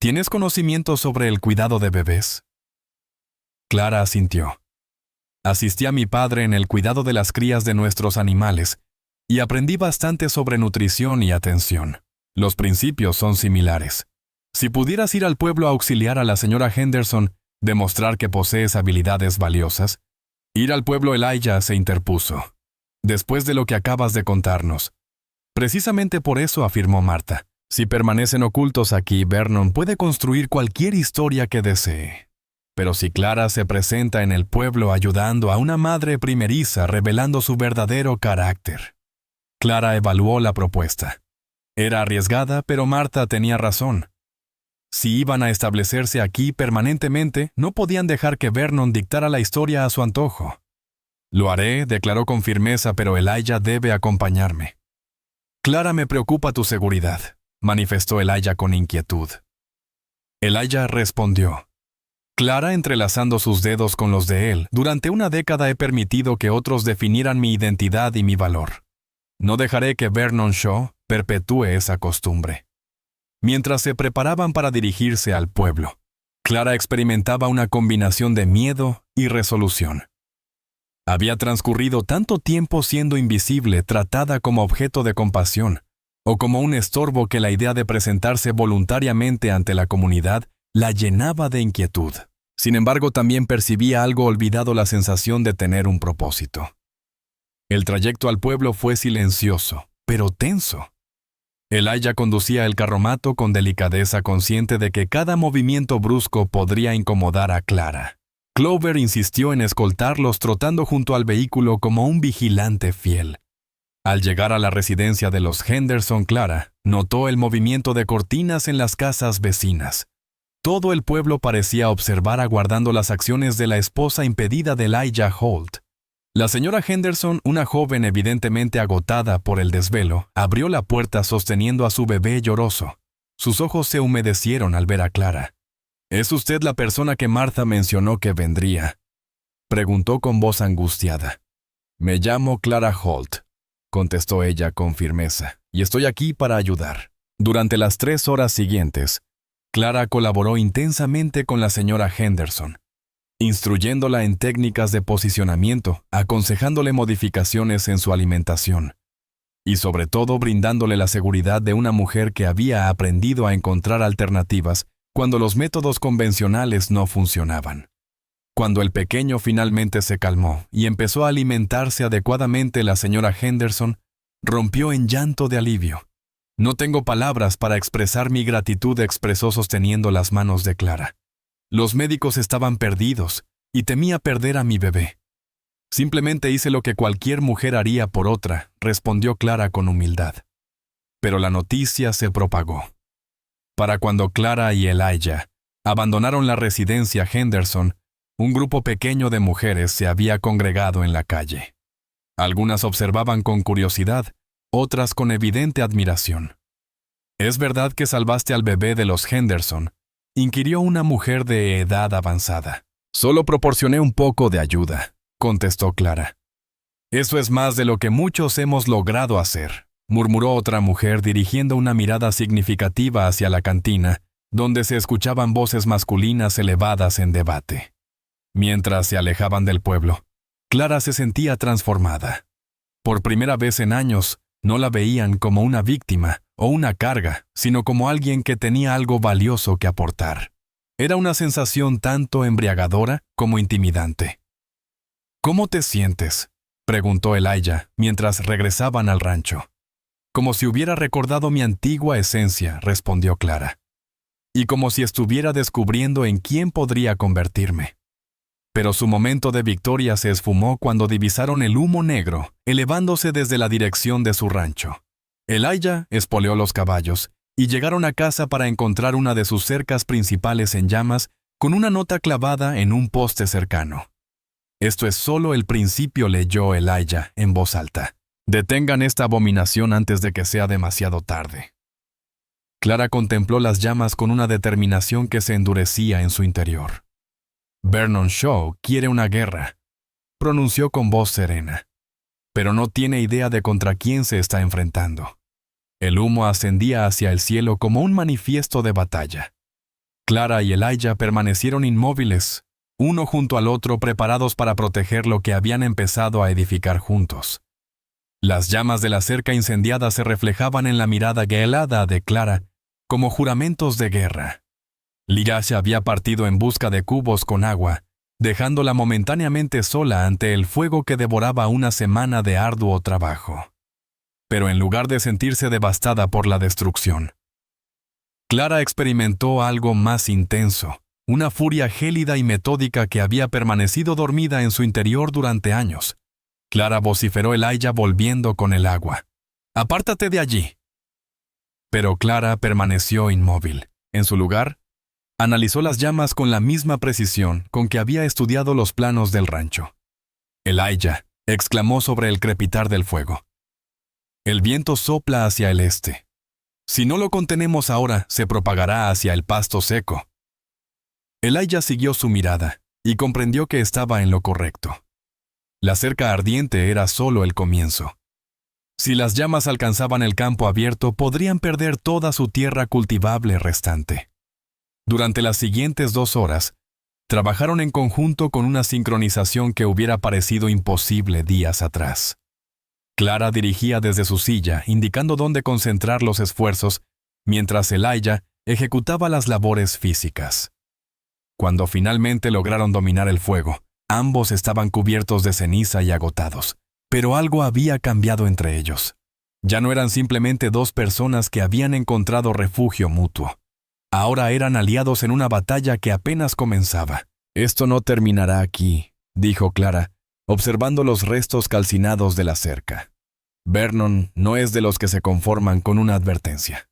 ¿Tienes conocimiento sobre el cuidado de bebés? Clara asintió. Asistí a mi padre en el cuidado de las crías de nuestros animales y aprendí bastante sobre nutrición y atención. Los principios son similares. Si pudieras ir al pueblo a auxiliar a la señora Henderson, demostrar que posees habilidades valiosas. Ir al pueblo, Elijah se interpuso. Después de lo que acabas de contarnos. Precisamente por eso, afirmó Martha. Si permanecen ocultos aquí, Vernon puede construir cualquier historia que desee. Pero si Clara se presenta en el pueblo ayudando a una madre primeriza, revelando su verdadero carácter. Clara evaluó la propuesta. Era arriesgada, pero Martha tenía razón. Si iban a establecerse aquí permanentemente, no podían dejar que Vernon dictara la historia a su antojo. Lo haré, declaró con firmeza, pero Elijah debe acompañarme. Clara, me preocupa tu seguridad, manifestó Elijah con inquietud. Elijah respondió. Clara, entrelazando sus dedos con los de él, durante una década he permitido que otros definieran mi identidad y mi valor. No dejaré que Vernon Shaw perpetúe esa costumbre. Mientras se preparaban para dirigirse al pueblo, Clara experimentaba una combinación de miedo y resolución. Había transcurrido tanto tiempo siendo invisible, tratada como objeto de compasión, o como un estorbo, que la idea de presentarse voluntariamente ante la comunidad la llenaba de inquietud. Sin embargo, también percibía algo olvidado, la sensación de tener un propósito. El trayecto al pueblo fue silencioso, pero tenso. Elijah conducía el carromato con delicadeza, consciente de que cada movimiento brusco podría incomodar a Clara. Clover insistió en escoltarlos, trotando junto al vehículo como un vigilante fiel. Al llegar a la residencia de los Henderson, Clara notó el movimiento de cortinas en las casas vecinas. Todo el pueblo parecía observar, aguardando las acciones de la esposa impedida de Elijah Holt. La señora Henderson, una joven evidentemente agotada por el desvelo, abrió la puerta sosteniendo a su bebé lloroso. Sus ojos se humedecieron al ver a Clara. ¿Es usted la persona que Martha mencionó que vendría?, preguntó con voz angustiada. Me llamo Clara Holt, contestó ella con firmeza, y estoy aquí para ayudar. Durante las 3 horas siguientes, Clara colaboró intensamente con la señora Henderson, instruyéndola en técnicas de posicionamiento, aconsejándole modificaciones en su alimentación, y sobre todo brindándole la seguridad de una mujer que había aprendido a encontrar alternativas cuando los métodos convencionales no funcionaban. Cuando el pequeño finalmente se calmó y empezó a alimentarse adecuadamente, la señora Henderson rompió en llanto de alivio. No tengo palabras para expresar mi gratitud, expresó sosteniendo las manos de Clara. Los médicos estaban perdidos y temía perder a mi bebé. Simplemente hice lo que cualquier mujer haría por otra, respondió Clara con humildad. Pero la noticia se propagó. Para cuando Clara y Elijah abandonaron la residencia Henderson, un grupo pequeño de mujeres se había congregado en la calle. Algunas observaban con curiosidad, otras con evidente admiración. ¿Es verdad que salvaste al bebé de los Henderson?, inquirió una mujer de edad avanzada. Solo proporcioné un poco de ayuda, contestó Clara. Eso es más de lo que muchos hemos logrado hacer, murmuró otra mujer dirigiendo una mirada significativa hacia la cantina, donde se escuchaban voces masculinas elevadas en debate. Mientras se alejaban del pueblo, Clara se sentía transformada. Por primera vez en años, no la veían como una víctima o una carga, sino como alguien que tenía algo valioso que aportar. Era una sensación tanto embriagadora como intimidante. ¿Cómo te sientes?, preguntó Elijah mientras regresaban al rancho. Como si hubiera recordado mi antigua esencia, respondió Clara. Y como si estuviera descubriendo en quién podría convertirme. Pero su momento de victoria se esfumó cuando divisaron el humo negro, elevándose desde la dirección de su rancho. Elijah espoleó los caballos y llegaron a casa para encontrar una de sus cercas principales en llamas con una nota clavada en un poste cercano. Esto es solo el principio, leyó Elijah en voz alta. Detengan esta abominación antes de que sea demasiado tarde. Clara contempló las llamas con una determinación que se endurecía en su interior. Vernon Shaw quiere una guerra, pronunció con voz serena, pero no tiene idea de contra quién se está enfrentando. El humo ascendía hacia el cielo como un manifiesto de batalla. Clara y Elijah permanecieron inmóviles, uno junto al otro, preparados para proteger lo que habían empezado a edificar juntos. Las llamas de la cerca incendiada se reflejaban en la mirada helada de Clara como juramentos de guerra. Elijah había partido en busca de cubos con agua, dejándola momentáneamente sola ante el fuego que devoraba una semana de arduo trabajo. Pero en lugar de sentirse devastada por la destrucción, Clara experimentó algo más intenso, una furia gélida y metódica que había permanecido dormida en su interior durante años. Clara vociferó Elijah volviendo con el agua. «¡Apártate de allí!». Pero Clara permaneció inmóvil. En su lugar, analizó las llamas con la misma precisión con que había estudiado los planos del rancho. «Elijah», exclamó sobre el crepitar del fuego. «El viento sopla hacia el este. Si no lo contenemos ahora, se propagará hacia el pasto seco». Elijah siguió su mirada y comprendió que estaba en lo correcto. La cerca ardiente era solo el comienzo. Si las llamas alcanzaban el campo abierto, podrían perder toda su tierra cultivable restante. Durante las siguientes 2 horas, trabajaron en conjunto con una sincronización que hubiera parecido imposible días atrás. Clara dirigía desde su silla, indicando dónde concentrar los esfuerzos, mientras Elijah ejecutaba las labores físicas. Cuando finalmente lograron dominar el fuego, ambos estaban cubiertos de ceniza y agotados, pero algo había cambiado entre ellos. Ya no eran simplemente 2 personas que habían encontrado refugio mutuo. Ahora eran aliados en una batalla que apenas comenzaba. «Esto no terminará aquí», dijo Clara, observando los restos calcinados de la cerca. Vernon no es de los que se conforman con una advertencia.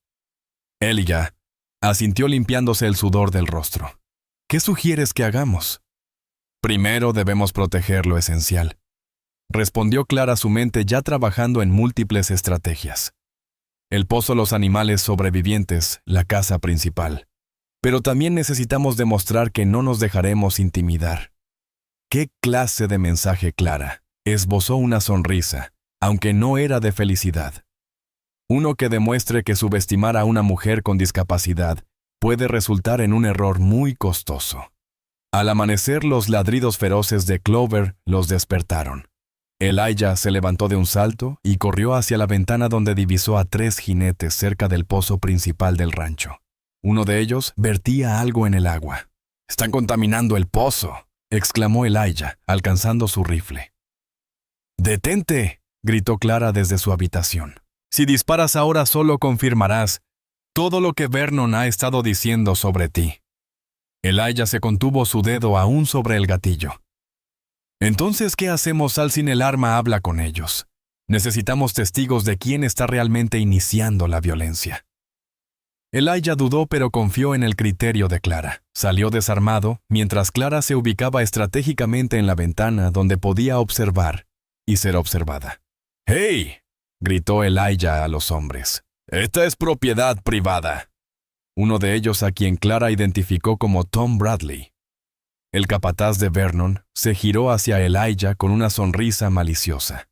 Elijah asintió limpiándose el sudor del rostro. «¿Qué sugieres que hagamos?» «Primero debemos proteger lo esencial», respondió Clara, su mente ya trabajando en múltiples estrategias. El pozo, los animales sobrevivientes, la casa principal. Pero también necesitamos demostrar que no nos dejaremos intimidar. ¿Qué clase de mensaje, Clara? Esbozó una sonrisa, aunque no era de felicidad. Uno que demuestre que subestimar a una mujer con discapacidad puede resultar en un error muy costoso. Al amanecer, los ladridos feroces de Clover los despertaron. Elijah se levantó de un salto y corrió hacia la ventana donde divisó a 3 jinetes cerca del pozo principal del rancho. Uno de ellos vertía algo en el agua. «¡Están contaminando el pozo!», exclamó Elijah, alcanzando su rifle. «¡Detente!», gritó Clara desde su habitación. «Si disparas ahora solo confirmarás todo lo que Vernon ha estado diciendo sobre ti». Elijah se contuvo, su dedo aún sobre el gatillo. «Entonces, ¿qué hacemos? Al sin el arma habla con ellos. Necesitamos testigos de quién está realmente iniciando la violencia». Elijah dudó, pero confió en el criterio de Clara. Salió desarmado, mientras Clara se ubicaba estratégicamente en la ventana donde podía observar y ser observada. «¡Hey!», gritó Elijah a los hombres. «Esta es propiedad privada». Uno de ellos, a quien Clara identificó como Tom Bradley. El capataz de Vernon se giró hacia Elijah con una sonrisa maliciosa.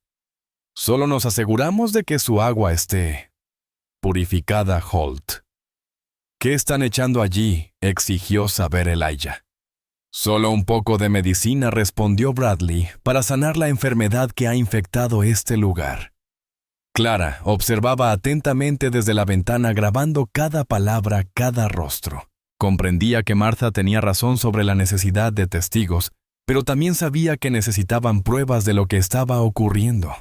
«Solo nos aseguramos de que su agua esté purificada, Holt». «¿Qué están echando allí?», exigió saber Elijah. «Solo un poco de medicina», respondió Bradley, «para sanar la enfermedad que ha infectado este lugar». Clara observaba atentamente desde la ventana, grabando cada palabra, cada rostro. Comprendía que Martha tenía razón sobre la necesidad de testigos, pero también sabía que necesitaban pruebas de lo que estaba ocurriendo.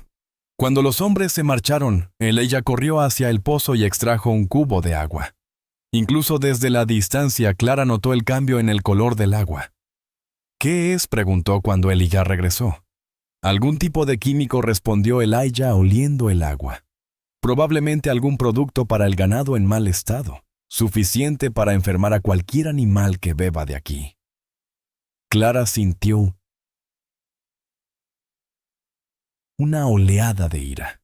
Cuando los hombres se marcharon, ella corrió hacia el pozo y extrajo un cubo de agua. Incluso desde la distancia, Clara notó el cambio en el color del agua. «¿Qué es?», preguntó cuando Elijah regresó. «Algún tipo de químico», respondió Elijah oliendo el agua. «Probablemente algún producto para el ganado en mal estado, suficiente para enfermar a cualquier animal que beba de aquí». Clara sintió una oleada de ira.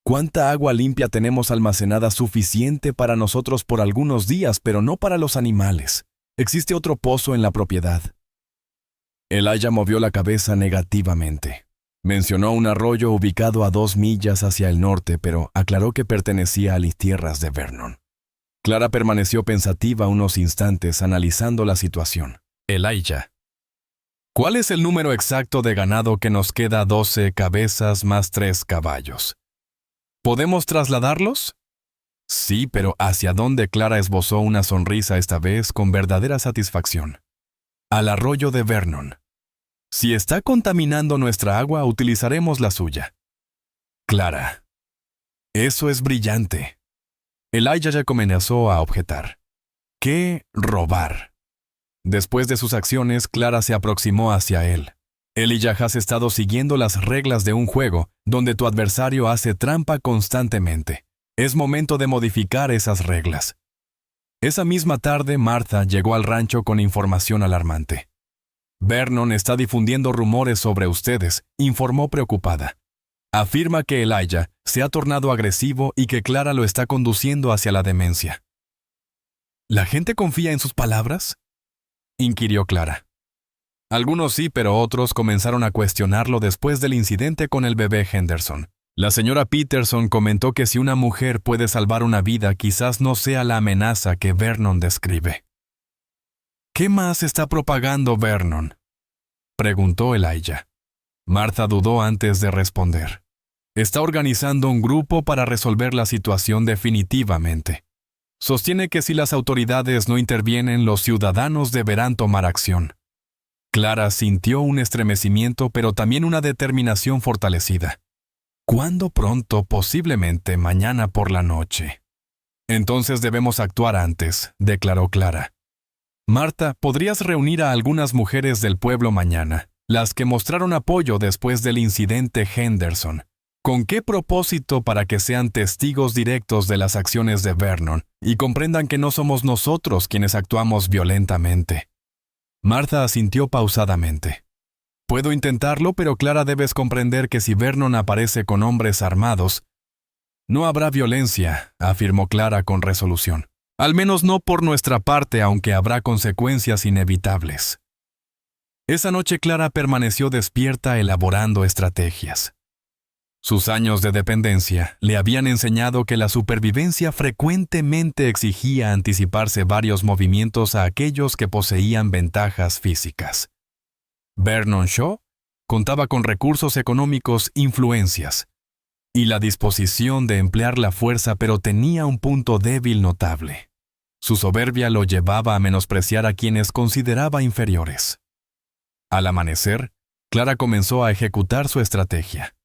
«¿Cuánta agua limpia tenemos almacenada suficiente para nosotros por algunos días, pero no para los animales? Existe otro pozo en la propiedad». Elijah movió la cabeza negativamente. Mencionó un arroyo ubicado a 2 millas hacia el norte, pero aclaró que pertenecía a las tierras de Vernon. Clara permaneció pensativa unos instantes, analizando la situación. «Elijah, ¿cuál es el número exacto de ganado que nos queda? 12 cabezas más 3 caballos. ¿Podemos trasladarlos?» «Sí, pero ¿hacia dónde?». Clara esbozó una sonrisa, esta vez con verdadera satisfacción. «Al arroyo de Vernon. Si está contaminando nuestra agua, utilizaremos la suya». «Clara, eso es brillante». Elijah ya comenzó a objetar. «¿Qué robar?». Después de sus acciones, Clara se aproximó hacia él. «Elijah, has estado siguiendo las reglas de un juego donde tu adversario hace trampa constantemente. Es momento de modificar esas reglas». Esa misma tarde, Martha llegó al rancho con información alarmante. «Vernon está difundiendo rumores sobre ustedes», informó preocupada. «Afirma que Elijah se ha tornado agresivo y que Clara lo está conduciendo hacia la demencia». «¿La gente confía en sus palabras?», inquirió Clara. «Algunos sí, pero otros comenzaron a cuestionarlo después del incidente con el bebé Henderson. La señora Peterson comentó que si una mujer puede salvar una vida, quizás no sea la amenaza que Vernon describe». «¿Qué más está propagando Vernon?», preguntó Elijah. Martha dudó antes de responder. «Está organizando un grupo para resolver la situación definitivamente. Sostiene que si las autoridades no intervienen, los ciudadanos deberán tomar acción». Clara sintió un estremecimiento, pero también una determinación fortalecida. «¿Cuándo pronto?». «Posiblemente mañana por la noche». «Entonces debemos actuar antes», declaró Clara. «Martha, ¿podrías reunir a algunas mujeres del pueblo mañana, las que mostraron apoyo después del incidente Henderson? ¿Con qué propósito? Para que sean testigos directos de las acciones de Vernon y comprendan que no somos nosotros quienes actuamos violentamente». Martha asintió pausadamente. «Puedo intentarlo, pero Clara, debes comprender que si Vernon aparece con hombres armados, no habrá violencia», afirmó Clara con resolución. «Al menos no por nuestra parte, aunque habrá consecuencias inevitables». Esa noche Clara permaneció despierta elaborando estrategias. Sus años de dependencia le habían enseñado que la supervivencia frecuentemente exigía anticiparse varios movimientos a aquellos que poseían ventajas físicas. Vernon Shaw contaba con recursos económicos, influencias y la disposición de emplear la fuerza, pero tenía un punto débil notable. Su soberbia lo llevaba a menospreciar a quienes consideraba inferiores. Al amanecer, Clara comenzó a ejecutar su estrategia.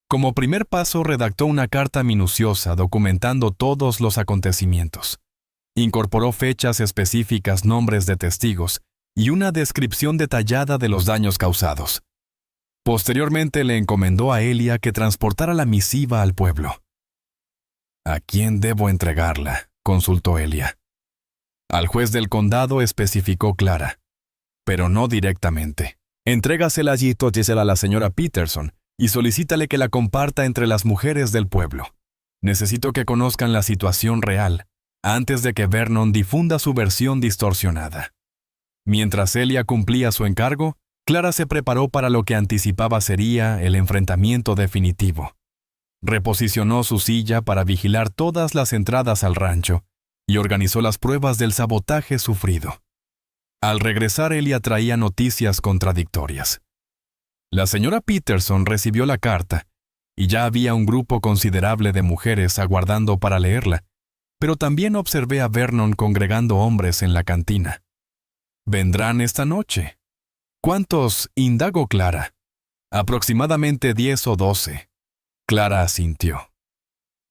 Como primer paso, redactó una carta minuciosa documentando todos los acontecimientos. Incorporó fechas específicas, nombres de testigos y una descripción detallada de los daños causados. Posteriormente le encomendó a Elia que transportara la misiva al pueblo. «¿A quién debo entregarla?», consultó Elia. «Al juez del condado», especificó Clara, «pero no directamente. Entrégasela allí, dísela a la señora Peterson, y solicítale que la comparta entre las mujeres del pueblo. Necesito que conozcan la situación real antes de que Vernon difunda su versión distorsionada. Mientras Elia cumplía su encargo, Clara se preparó para lo que anticipaba sería el enfrentamiento definitivo. Reposicionó su silla para vigilar todas las entradas al rancho y organizó las pruebas del sabotaje sufrido. Al regresar, Elia traía noticias contradictorias. La señora Peterson recibió la carta y ya había un grupo considerable de mujeres aguardando para leerla, pero también observé a Vernon congregando hombres en la cantina. ¿Vendrán esta noche? ¿Cuántos? Indagó Clara. Aproximadamente 10 o 12. Clara asintió.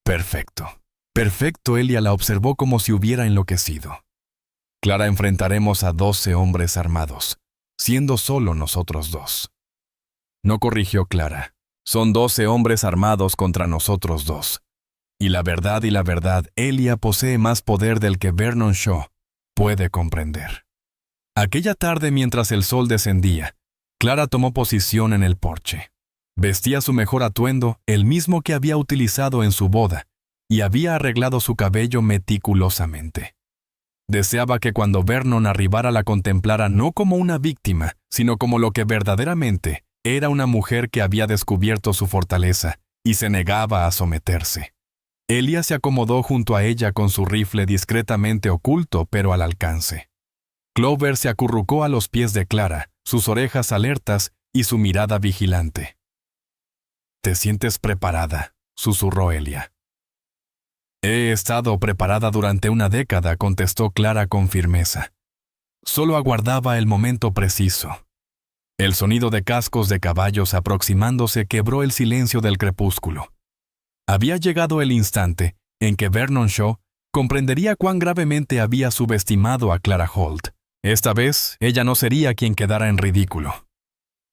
Perfecto. Perfecto, Elia la observó como si hubiera enloquecido. Clara, enfrentaremos a 12 hombres armados, siendo solo nosotros 2. No corrigió Clara. Son 12 hombres armados contra nosotros 2. Y la verdad, Elia posee más poder del que Vernon Shaw puede comprender. Aquella tarde, mientras el sol descendía, Clara tomó posición en el porche. Vestía su mejor atuendo, el mismo que había utilizado en su boda, y había arreglado su cabello meticulosamente. Deseaba que cuando Vernon arribara la contemplara no como una víctima, sino como lo que verdaderamente era una mujer que había descubierto su fortaleza y se negaba a someterse. Elia se acomodó junto a ella con su rifle discretamente oculto pero al alcance. Clover se acurrucó a los pies de Clara, sus orejas alertas y su mirada vigilante. «¿Te sientes preparada?», susurró Elia. «He estado preparada durante una década», contestó Clara con firmeza. Solo aguardaba el momento preciso. El sonido de cascos de caballos aproximándose quebró el silencio del crepúsculo. Había llegado el instante en que Vernon Shaw comprendería cuán gravemente había subestimado a Clara Holt. Esta vez, ella no sería quien quedara en ridículo.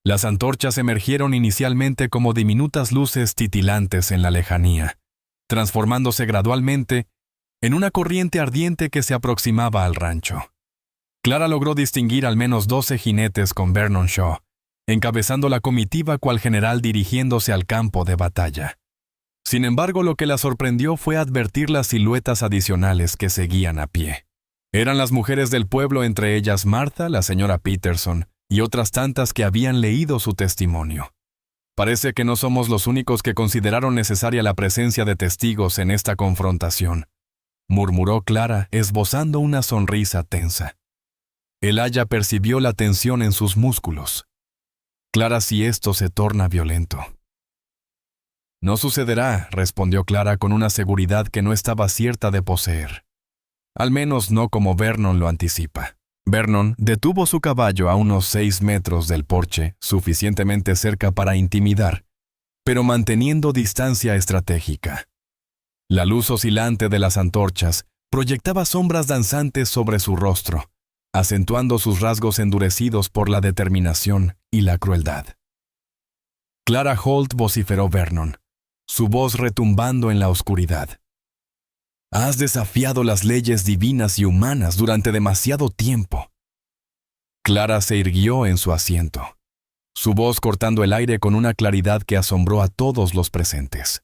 Las antorchas emergieron inicialmente como diminutas luces titilantes en la lejanía, transformándose gradualmente en una corriente ardiente que se aproximaba al rancho. Clara logró distinguir al menos 12 jinetes con Vernon Shaw, encabezando la comitiva cual general dirigiéndose al campo de batalla. Sin embargo, lo que la sorprendió fue advertir las siluetas adicionales que seguían a pie. Eran las mujeres del pueblo, entre ellas Martha, la señora Peterson, y otras tantas que habían leído su testimonio. Parece que no somos los únicos que consideraron necesaria la presencia de testigos en esta confrontación, murmuró Clara, esbozando una sonrisa tensa. El aya percibió la tensión en sus músculos. Clara, si esto se torna violento. No sucederá, respondió Clara con una seguridad que no estaba cierta de poseer. Al menos no como Vernon lo anticipa. Vernon detuvo su caballo a unos 6 metros del porche, suficientemente cerca para intimidar, pero manteniendo distancia estratégica. La luz oscilante de las antorchas proyectaba sombras danzantes sobre su rostro, acentuando sus rasgos endurecidos por la determinación y la crueldad. Clara Holt, vociferó Vernon, su voz retumbando en la oscuridad. Has desafiado las leyes divinas y humanas durante demasiado tiempo. Clara se irguió en su asiento, su voz cortando el aire con una claridad que asombró a todos los presentes.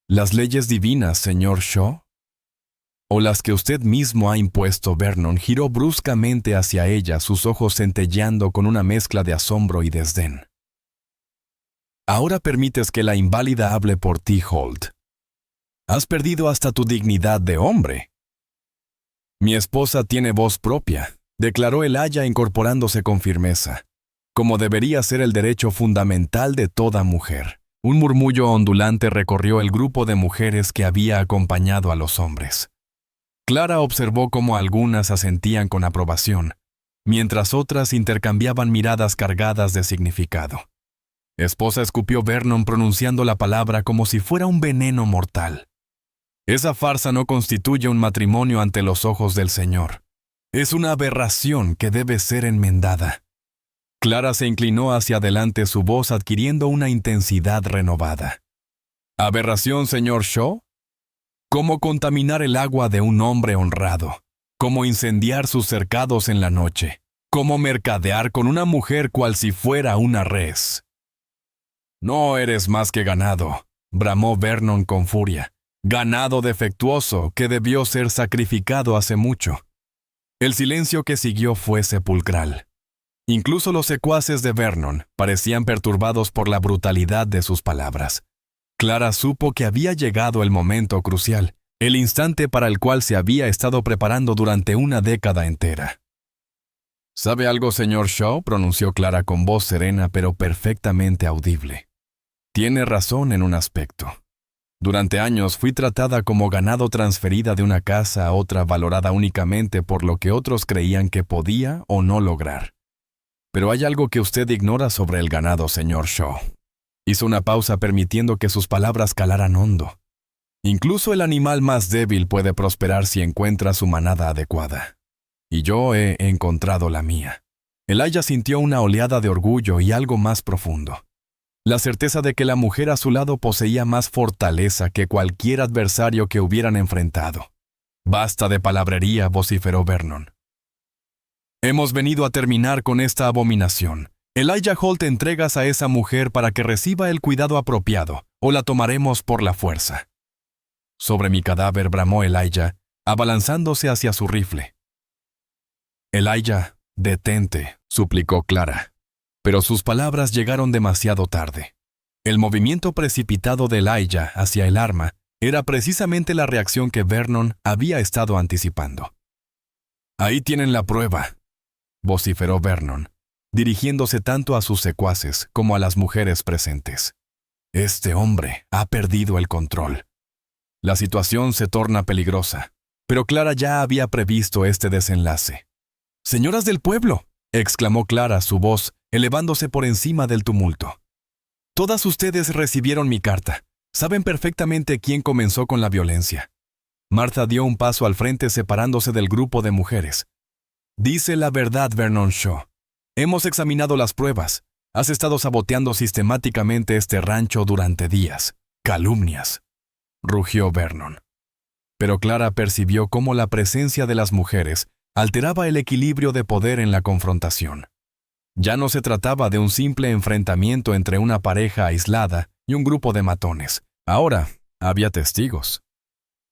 ¿Las leyes divinas, señor Shaw? ¿O las que usted mismo ha impuesto? Vernon giró bruscamente hacia ella, sus ojos centelleando con una mezcla de asombro y desdén. Ahora permites que la inválida hable por ti, Holt. Has perdido hasta tu dignidad de hombre. Mi esposa tiene voz propia, declaró el aya incorporándose con firmeza, como debería ser el derecho fundamental de toda mujer. Un murmullo ondulante recorrió el grupo de mujeres que había acompañado a los hombres. Clara observó cómo algunas asentían con aprobación, mientras otras intercambiaban miradas cargadas de significado. Esposa, escupió Vernon pronunciando la palabra como si fuera un veneno mortal. Esa farsa no constituye un matrimonio ante los ojos del Señor. Es una aberración que debe ser enmendada. Clara se inclinó hacia adelante, su voz adquiriendo una intensidad renovada. ¿Aberración, señor Shaw? ¿Cómo contaminar el agua de un hombre honrado? ¿Cómo incendiar sus cercados en la noche? ¿Cómo mercadear con una mujer cual si fuera una res? No eres más que ganado, bramó Vernon con furia. Ganado defectuoso que debió ser sacrificado hace mucho. El silencio que siguió fue sepulcral. Incluso los secuaces de Vernon parecían perturbados por la brutalidad de sus palabras. Clara supo que había llegado el momento crucial, el instante para el cual se había estado preparando durante una década entera. «¿Sabe algo, señor Shaw?», pronunció Clara con voz serena pero perfectamente audible. «Tiene razón en un aspecto. Durante años fui tratada como ganado transferida de una casa a otra valorada únicamente por lo que otros creían que podía o no lograr. Pero hay algo que usted ignora sobre el ganado, señor Shaw». Hizo una pausa permitiendo que sus palabras calaran hondo. «Incluso el animal más débil puede prosperar si encuentra su manada adecuada. Y yo he encontrado la mía». Elijah sintió una oleada de orgullo y algo más profundo. La certeza de que la mujer a su lado poseía más fortaleza que cualquier adversario que hubieran enfrentado. «Basta de palabrería», vociferó Vernon. «Hemos venido a terminar con esta abominación. Elijah Holt, entregas a esa mujer para que reciba el cuidado apropiado, o la tomaremos por la fuerza». «Sobre mi cadáver», bramó Elijah, abalanzándose hacia su rifle. «Elijah, detente», suplicó Clara. Pero sus palabras llegaron demasiado tarde. El movimiento precipitado de Elijah hacia el arma era precisamente la reacción que Vernon había estado anticipando. «Ahí tienen la prueba», vociferó Vernon, dirigiéndose tanto a sus secuaces como a las mujeres presentes. «Este hombre ha perdido el control. La situación se torna peligrosa, pero Clara ya había previsto este desenlace. «¡Señoras del pueblo!», exclamó Clara, su voz elevándose por encima del tumulto. «Todas ustedes recibieron mi carta. Saben perfectamente quién comenzó con la violencia». Martha dio un paso al frente separándose del grupo de mujeres. «Dice la verdad, Vernon Shaw. Hemos examinado las pruebas. Has estado saboteando sistemáticamente este rancho durante días. Calumnias», rugió Vernon. Pero Clara percibió cómo la presencia de las mujeres alteraba el equilibrio de poder en la confrontación. Ya no se trataba de un simple enfrentamiento entre una pareja aislada y un grupo de matones. Ahora había testigos.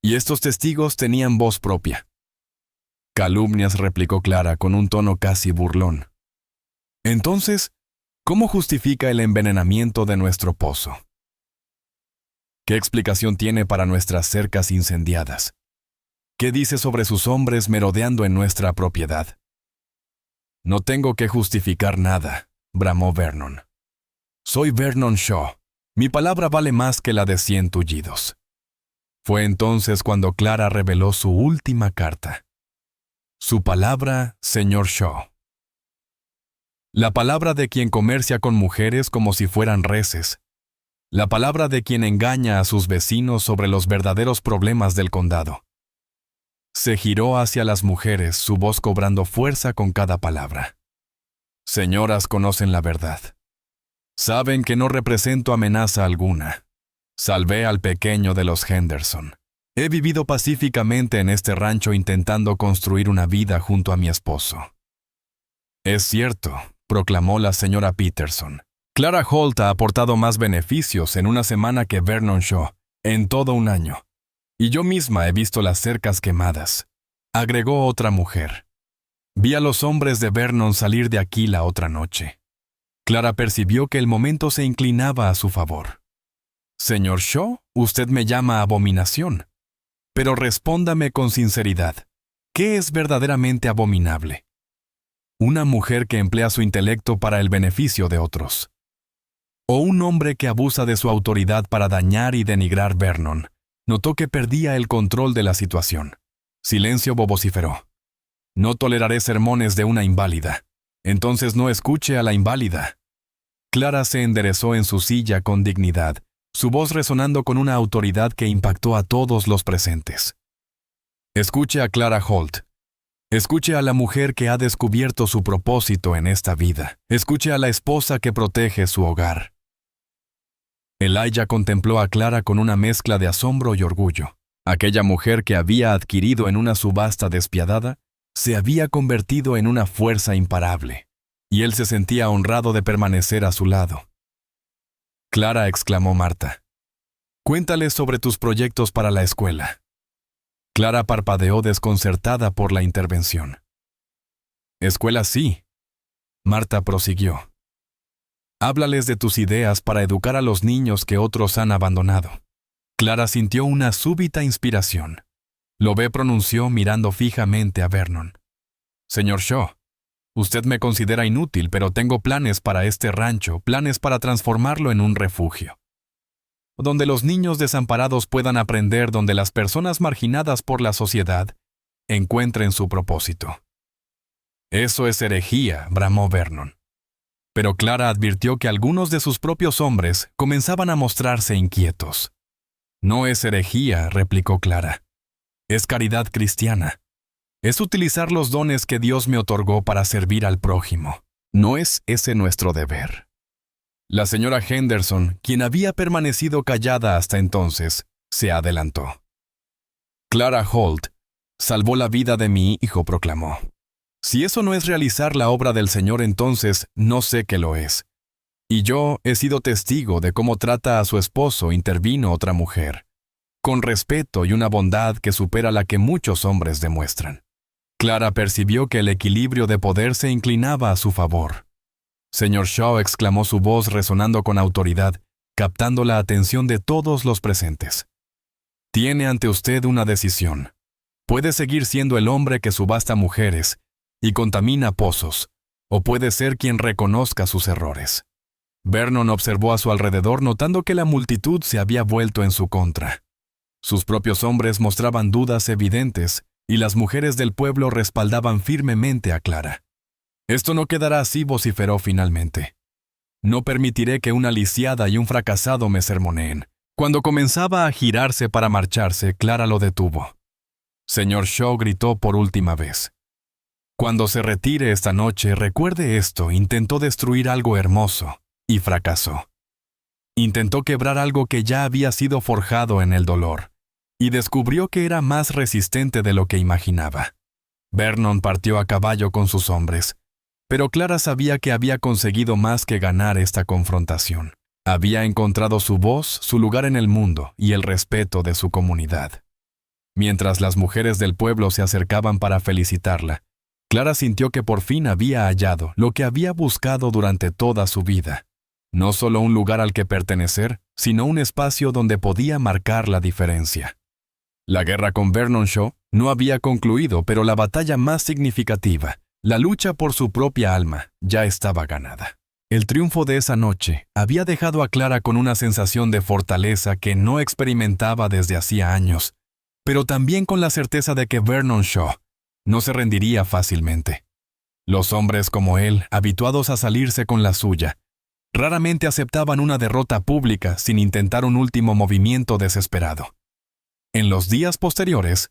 Y estos testigos tenían voz propia. «Calumnias», replicó Clara con un tono casi burlón. «Entonces, ¿cómo justifica el envenenamiento de nuestro pozo? ¿Qué explicación tiene para nuestras cercas incendiadas? ¿Qué dice sobre sus hombres merodeando en nuestra propiedad?» «No tengo que justificar nada», bramó Vernon. «Soy Vernon Shaw. Mi palabra vale más que la de 100 tullidos». Fue entonces cuando Clara reveló su última carta. Su palabra, señor Shaw. La palabra de quien comercia con mujeres como si fueran reses. La palabra de quien engaña a sus vecinos sobre los verdaderos problemas del condado. Se giró hacia las mujeres, su voz cobrando fuerza con cada palabra. «Señoras, conocen la verdad. Saben que no represento amenaza alguna. Salvé al pequeño de los Henderson. He vivido pacíficamente en este rancho intentando construir una vida junto a mi esposo». «Es cierto», proclamó la señora Peterson. «Clara Holt ha aportado más beneficios en una semana que Vernon Shaw en todo un año. Y yo misma he visto las cercas quemadas», agregó otra mujer. «Vi a los hombres de Vernon salir de aquí la otra noche». Clara percibió que el momento se inclinaba a su favor. «Señor Shaw, usted me llama abominación. Pero respóndame con sinceridad. ¿Qué es verdaderamente abominable? ¿Una mujer que emplea su intelecto para el beneficio de otros? ¿O un hombre que abusa de su autoridad para dañar y denigrar Vernon?» Notó que perdía el control de la situación. «Silencio», vociferó. «No toleraré sermones de una inválida. Entonces no escuche a la inválida». Clara se enderezó en su silla con dignidad, su voz resonando con una autoridad que impactó a todos los presentes. «Escuche a Clara Holt. Escuche a la mujer que ha descubierto su propósito en esta vida. Escuche a la esposa que protege su hogar». Elijah contempló a Clara con una mezcla de asombro y orgullo. Aquella mujer que había adquirido en una subasta despiadada se había convertido en una fuerza imparable, y él se sentía honrado de permanecer a su lado. Clara, exclamó Marta. Cuéntales sobre tus proyectos para la escuela. Clara parpadeó desconcertada por la intervención. Escuela sí. Marta prosiguió. Háblales de tus ideas para educar a los niños que otros han abandonado. Clara sintió una súbita inspiración. Lové pronunció mirando fijamente a Vernon. Señor Shaw, usted me considera inútil, pero tengo planes para este rancho, planes para transformarlo en un refugio. Donde los niños desamparados puedan aprender, donde las personas marginadas por la sociedad encuentren su propósito. Eso es herejía, bramó Vernon. Pero Clara advirtió que algunos de sus propios hombres comenzaban a mostrarse inquietos. No es herejía, replicó Clara. Es caridad cristiana. Es utilizar los dones que Dios me otorgó para servir al prójimo. ¿No es ese nuestro deber? La señora Henderson, quien había permanecido callada hasta entonces, se adelantó. Clara Holt salvó la vida de mi hijo, proclamó. Si eso no es realizar la obra del Señor, entonces no sé qué lo es. Y yo he sido testigo de cómo trata a su esposo, intervino otra mujer, con respeto y una bondad que supera la que muchos hombres demuestran. Clara percibió que el equilibrio de poder se inclinaba a su favor. Señor Shaw, exclamó su voz resonando con autoridad, captando la atención de todos los presentes. Tiene ante usted una decisión. Puede seguir siendo el hombre que subasta mujeres y contamina pozos, o puede ser quien reconozca sus errores. Vernon observó a su alrededor notando que la multitud se había vuelto en su contra. Sus propios hombres mostraban dudas evidentes y las mujeres del pueblo respaldaban firmemente a Clara. Esto no quedará así, vociferó finalmente. No permitiré que una lisiada y un fracasado me sermoneen. Cuando comenzaba a girarse para marcharse, Clara lo detuvo. Señor Shaw, gritó por última vez. Cuando se retire esta noche, recuerde esto, intentó destruir algo hermoso y fracasó. Intentó quebrar algo que ya había sido forjado en el dolor, y descubrió que era más resistente de lo que imaginaba. Vernon partió a caballo con sus hombres, pero Clara sabía que había conseguido más que ganar esta confrontación. Había encontrado su voz, su lugar en el mundo y el respeto de su comunidad. Mientras las mujeres del pueblo se acercaban para felicitarla, Clara sintió que por fin había hallado lo que había buscado durante toda su vida. No solo un lugar al que pertenecer, sino un espacio donde podía marcar la diferencia. La guerra con Vernon Shaw no había concluido, pero la batalla más significativa, la lucha por su propia alma, ya estaba ganada. El triunfo de esa noche había dejado a Clara con una sensación de fortaleza que no experimentaba desde hacía años, pero también con la certeza de que Vernon Shaw no se rendiría fácilmente. Los hombres como él, habituados a salirse con la suya, raramente aceptaban una derrota pública sin intentar un último movimiento desesperado. En los días posteriores,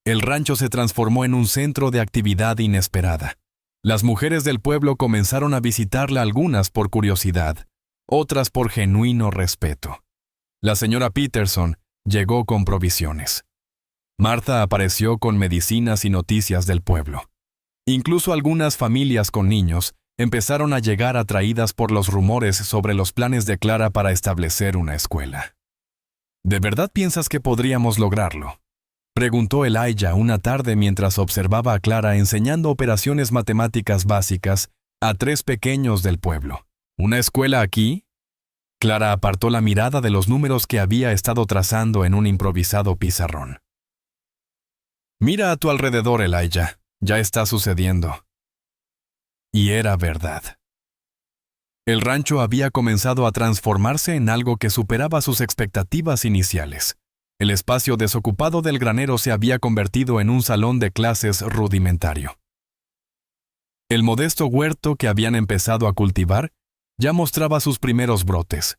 el rancho se transformó en un centro de actividad inesperada. Las mujeres del pueblo comenzaron a visitarla, algunas por curiosidad, otras por genuino respeto. La señora Peterson llegó con provisiones. Martha apareció con medicinas y noticias del pueblo. Incluso algunas familias con niños empezaron a llegar atraídas por los rumores sobre los planes de Clara para establecer una escuela. ¿De verdad piensas que podríamos lograrlo?, preguntó Elijah una tarde mientras observaba a Clara enseñando operaciones matemáticas básicas a 3 pequeños del pueblo. ¿Una escuela aquí? Clara apartó la mirada de los números que había estado trazando en un improvisado pizarrón. Mira a tu alrededor, Elijah. Ya está sucediendo. Y era verdad. El rancho había comenzado a transformarse en algo que superaba sus expectativas iniciales. El espacio desocupado del granero se había convertido en un salón de clases rudimentario. El modesto huerto que habían empezado a cultivar ya mostraba sus primeros brotes,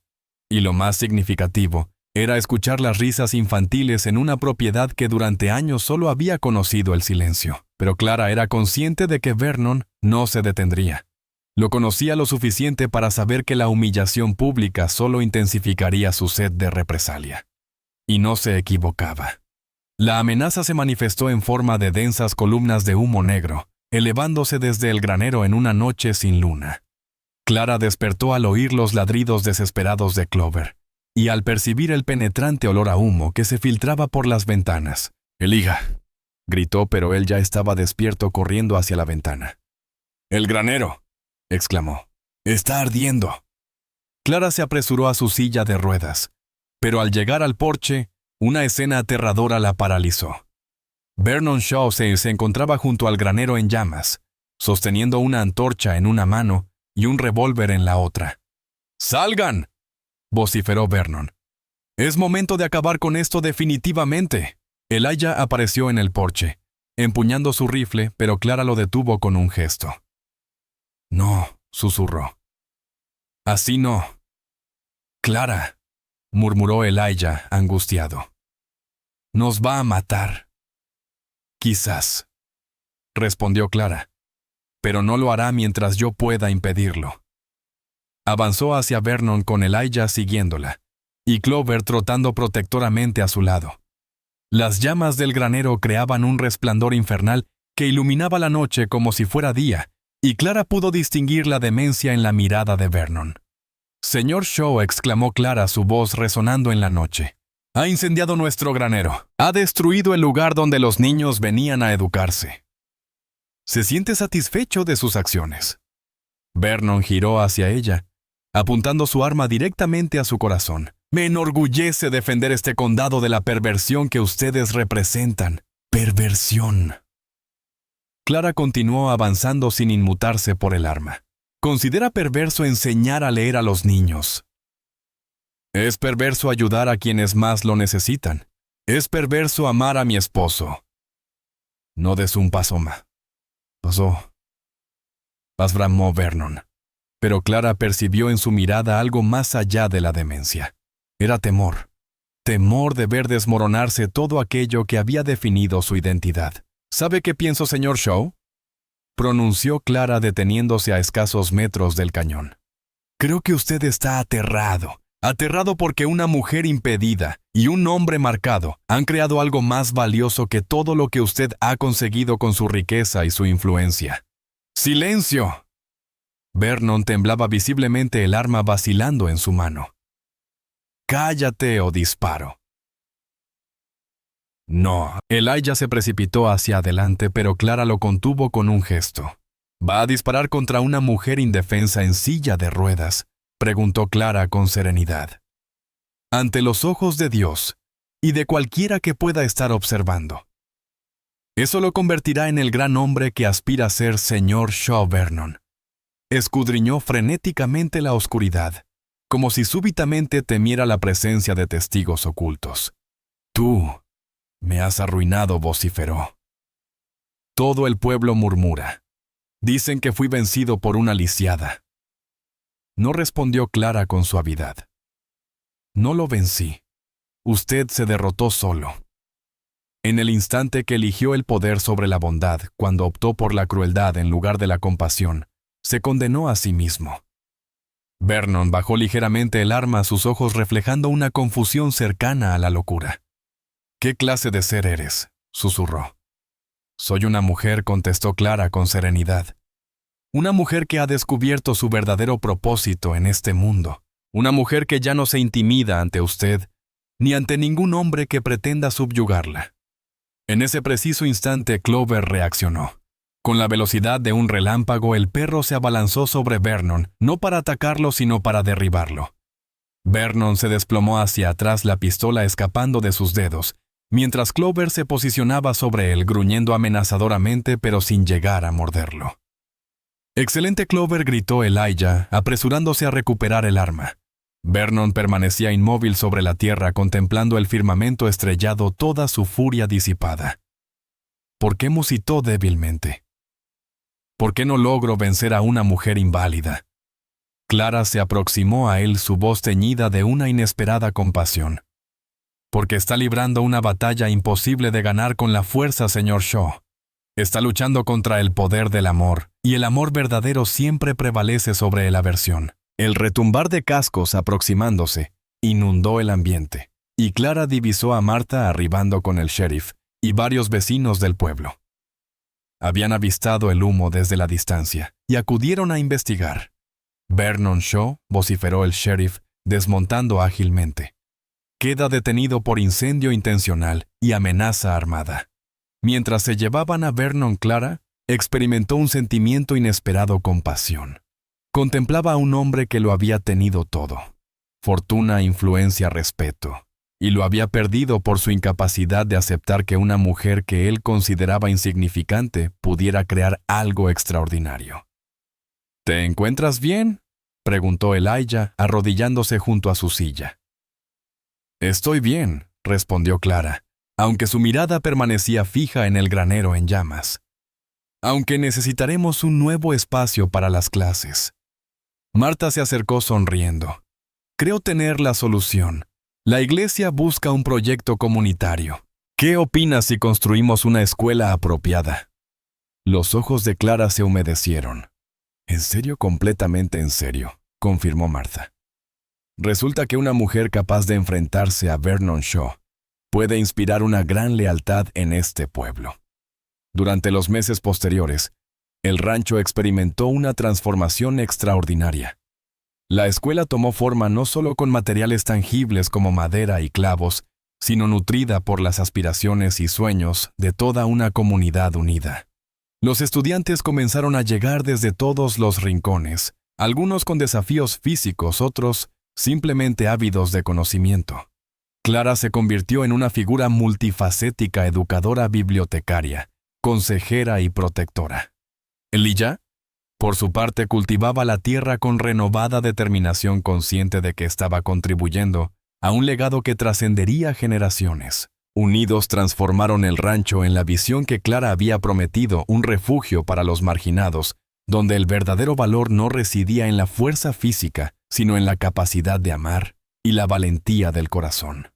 y lo más significativo era escuchar las risas infantiles en una propiedad que durante años solo había conocido el silencio. Pero Clara era consciente de que Vernon no se detendría. Lo conocía lo suficiente para saber que la humillación pública solo intensificaría su sed de represalia. Y no se equivocaba. La amenaza se manifestó en forma de densas columnas de humo negro, elevándose desde el granero en una noche sin luna. Clara despertó al oír los ladridos desesperados de Clover y al percibir el penetrante olor a humo que se filtraba por las ventanas. «Elijah», gritó, pero él ya estaba despierto corriendo hacia la ventana. «¡El granero!», exclamó. «¡Está ardiendo!». Clara se apresuró a su silla de ruedas, pero al llegar al porche, una escena aterradora la paralizó. Vernon Shaw se encontraba junto al granero en llamas, sosteniendo una antorcha en una mano y un revólver en la otra. «¡Salgan!», vociferó Vernon. «Es momento de acabar con esto definitivamente». Elijah apareció en el porche, empuñando su rifle, pero Clara lo detuvo con un gesto. «No», susurró. «Así no». «Clara», murmuró Elijah, angustiado. «Nos va a matar». «Quizás», respondió Clara, «pero no lo hará mientras yo pueda impedirlo». Avanzó hacia Vernon con Elijah siguiéndola, y Clover trotando protectoramente a su lado. Las llamas del granero creaban un resplandor infernal que iluminaba la noche como si fuera día, y Clara pudo distinguir la demencia en la mirada de Vernon. «Señor Shaw», exclamó Clara, su voz resonando en la noche. «Ha incendiado nuestro granero. Ha destruido el lugar donde los niños venían a educarse. ¿Se siente satisfecho de sus acciones?». Vernon giró hacia ella, apuntando su arma directamente a su corazón. «Me enorgullece defender este condado de la perversión que ustedes representan». «Perversión». Clara continuó avanzando sin inmutarse por el arma. «¿Considera perverso enseñar a leer a los niños?». «Es perverso ayudar a quienes más lo necesitan. Es perverso amar a mi esposo». «No des un paso más». «Pasó», bramó Vernon. Pero Clara percibió en su mirada algo más allá de la demencia. Era temor. Temor de ver desmoronarse todo aquello que había definido su identidad. «¿Sabe qué pienso, señor Shaw?», pronunció Clara deteniéndose a escasos metros del cañón. «Creo que usted está aterrado. Aterrado porque una mujer impedida y un hombre marcado han creado algo más valioso que todo lo que usted ha conseguido con su riqueza y su influencia». «¡Silencio!». Vernon temblaba visiblemente, el arma vacilando en su mano. «Cállate o disparo». «No». Elijah se precipitó hacia adelante, pero Clara lo contuvo con un gesto. «¿Va a disparar contra una mujer indefensa en silla de ruedas?», preguntó Clara con serenidad. «Ante los ojos de Dios y de cualquiera que pueda estar observando. Eso lo convertirá en el gran hombre que aspira a ser señor Shaw Vernon». Escudriñó frenéticamente la oscuridad, como si súbitamente temiera la presencia de testigos ocultos. «Tú me has arruinado», vociferó. «Todo el pueblo murmura. Dicen que fui vencido por una lisiada». No respondió Clara con suavidad. «No lo vencí. Usted se derrotó solo. En el instante que eligió el poder sobre la bondad, cuando optó por la crueldad en lugar de la compasión, se condenó a sí mismo». Vernon bajó ligeramente el arma, sus ojos reflejando una confusión cercana a la locura. «¿Qué clase de ser eres?», susurró. «Soy una mujer», contestó Clara con serenidad. «Una mujer que ha descubierto su verdadero propósito en este mundo. Una mujer que ya no se intimida ante usted, ni ante ningún hombre que pretenda subyugarla». En ese preciso instante Clover reaccionó. Con la velocidad de un relámpago, el perro se abalanzó sobre Vernon, no para atacarlo, sino para derribarlo. Vernon se desplomó hacia atrás, la pistola escapando de sus dedos, mientras Clover se posicionaba sobre él, gruñendo amenazadoramente, pero sin llegar a morderlo. «Excelente, Clover», gritó Elijah, apresurándose a recuperar el arma. Vernon permanecía inmóvil sobre la tierra, contemplando el firmamento estrellado, toda su furia disipada. ¿Por qué musitó débilmente? ¿Por qué no logro vencer a una mujer inválida? Clara se aproximó a él, su voz teñida de una inesperada compasión. «Porque está librando una batalla imposible de ganar con la fuerza, señor Shaw. Está luchando contra el poder del amor, y el amor verdadero siempre prevalece sobre la aversión». El retumbar de cascos aproximándose inundó el ambiente, y Clara divisó a Martha arribando con el sheriff y varios vecinos del pueblo. Habían avistado el humo desde la distancia y acudieron a investigar. Vernon Shaw, vociferó el sheriff, desmontando ágilmente. Queda detenido por incendio intencional y amenaza armada. Mientras se llevaban a Vernon, Clara experimentó un sentimiento inesperado compasión. Contemplaba a un hombre que lo había tenido todo: fortuna, influencia, respeto, y lo había perdido por su incapacidad de aceptar que una mujer que él consideraba insignificante pudiera crear algo extraordinario. ¿Te encuentras bien?, preguntó Elijah, arrodillándose junto a su silla. Estoy bien, respondió Clara, aunque su mirada permanecía fija en el granero en llamas. Aunque necesitaremos un nuevo espacio para las clases. Marta se acercó sonriendo. Creo tener la solución. La iglesia busca un proyecto comunitario. ¿Qué opinas si construimos una escuela apropiada? Los ojos de Clara se humedecieron. ¿En serio? Completamente en serio, confirmó Martha. Resulta que una mujer capaz de enfrentarse a Vernon Shaw puede inspirar una gran lealtad en este pueblo. Durante los meses posteriores, el rancho experimentó una transformación extraordinaria. La escuela tomó forma no solo con materiales tangibles como madera y clavos, sino nutrida por las aspiraciones y sueños de toda una comunidad unida. Los estudiantes comenzaron a llegar desde todos los rincones, algunos con desafíos físicos, otros simplemente ávidos de conocimiento. Clara se convirtió en una figura multifacética, educadora, bibliotecaria, consejera y protectora. Elijah, por su parte, cultivaba la tierra con renovada determinación, consciente de que estaba contribuyendo a un legado que trascendería generaciones. Unidos transformaron el rancho en la visión que Clara había prometido, un refugio para los marginados, donde el verdadero valor no residía en la fuerza física, sino en la capacidad de amar y la valentía del corazón.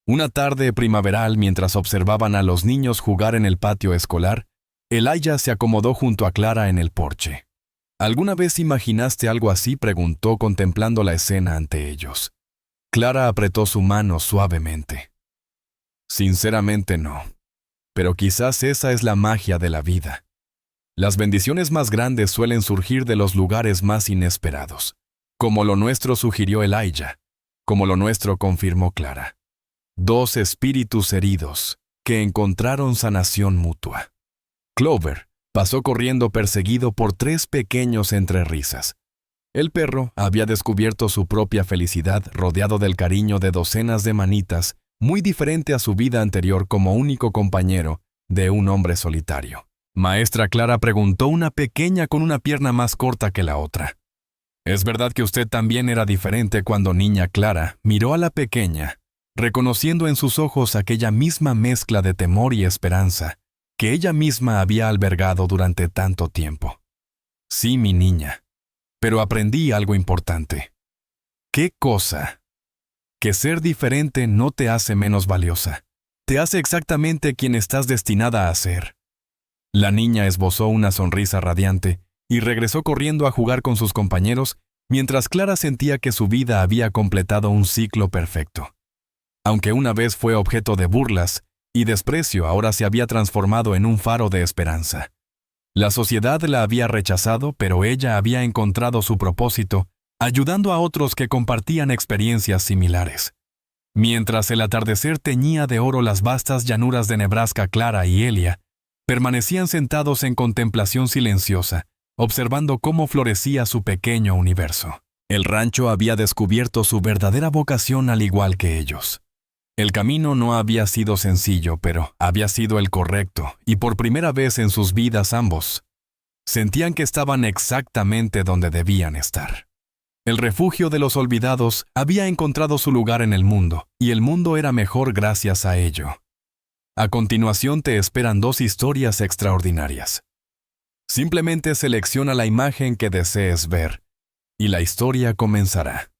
Una tarde primaveral, mientras observaban a los niños jugar en el patio escolar, Elijah se acomodó junto a Clara en el porche. ¿Alguna vez imaginaste algo así?, preguntó, contemplando la escena ante ellos. Clara apretó su mano suavemente. Sinceramente no. Pero quizás esa es la magia de la vida. Las bendiciones más grandes suelen surgir de los lugares más inesperados. Como lo nuestro, sugirió Elijah. Como lo nuestro, confirmó Clara. Dos espíritus heridos que encontraron sanación mutua. Clover pasó corriendo perseguido por tres pequeños entre risas. El perro había descubierto su propia felicidad rodeado del cariño de docenas de manitas, muy diferente a su vida anterior como único compañero de un hombre solitario. Maestra Clara, preguntó una pequeña con una pierna más corta que la otra. ¿Es verdad que usted también era diferente cuando niña? Clara miró a la pequeña, reconociendo en sus ojos aquella misma mezcla de temor y esperanza que ella misma había albergado durante tanto tiempo. Sí, mi niña, pero aprendí algo importante. ¿Qué cosa? Que ser diferente no te hace menos valiosa. Te hace exactamente quien estás destinada a ser. La niña esbozó una sonrisa radiante y regresó corriendo a jugar con sus compañeros, mientras Clara sentía que su vida había completado un ciclo perfecto. Aunque una vez fue objeto de burlas y desprecio, ahora se había transformado en un faro de esperanza. La sociedad la había rechazado, pero ella había encontrado su propósito, ayudando a otros que compartían experiencias similares. Mientras el atardecer teñía de oro las vastas llanuras de Nebraska, Clara y Elia permanecían sentados en contemplación silenciosa, observando cómo florecía su pequeño universo. El rancho había descubierto su verdadera vocación al igual que ellos. El camino no había sido sencillo, pero había sido el correcto, y por primera vez en sus vidas ambos sentían que estaban exactamente donde debían estar. El refugio de los olvidados había encontrado su lugar en el mundo, y el mundo era mejor gracias a ello. A continuación te esperan dos historias extraordinarias. Simplemente selecciona la imagen que desees ver, y la historia comenzará.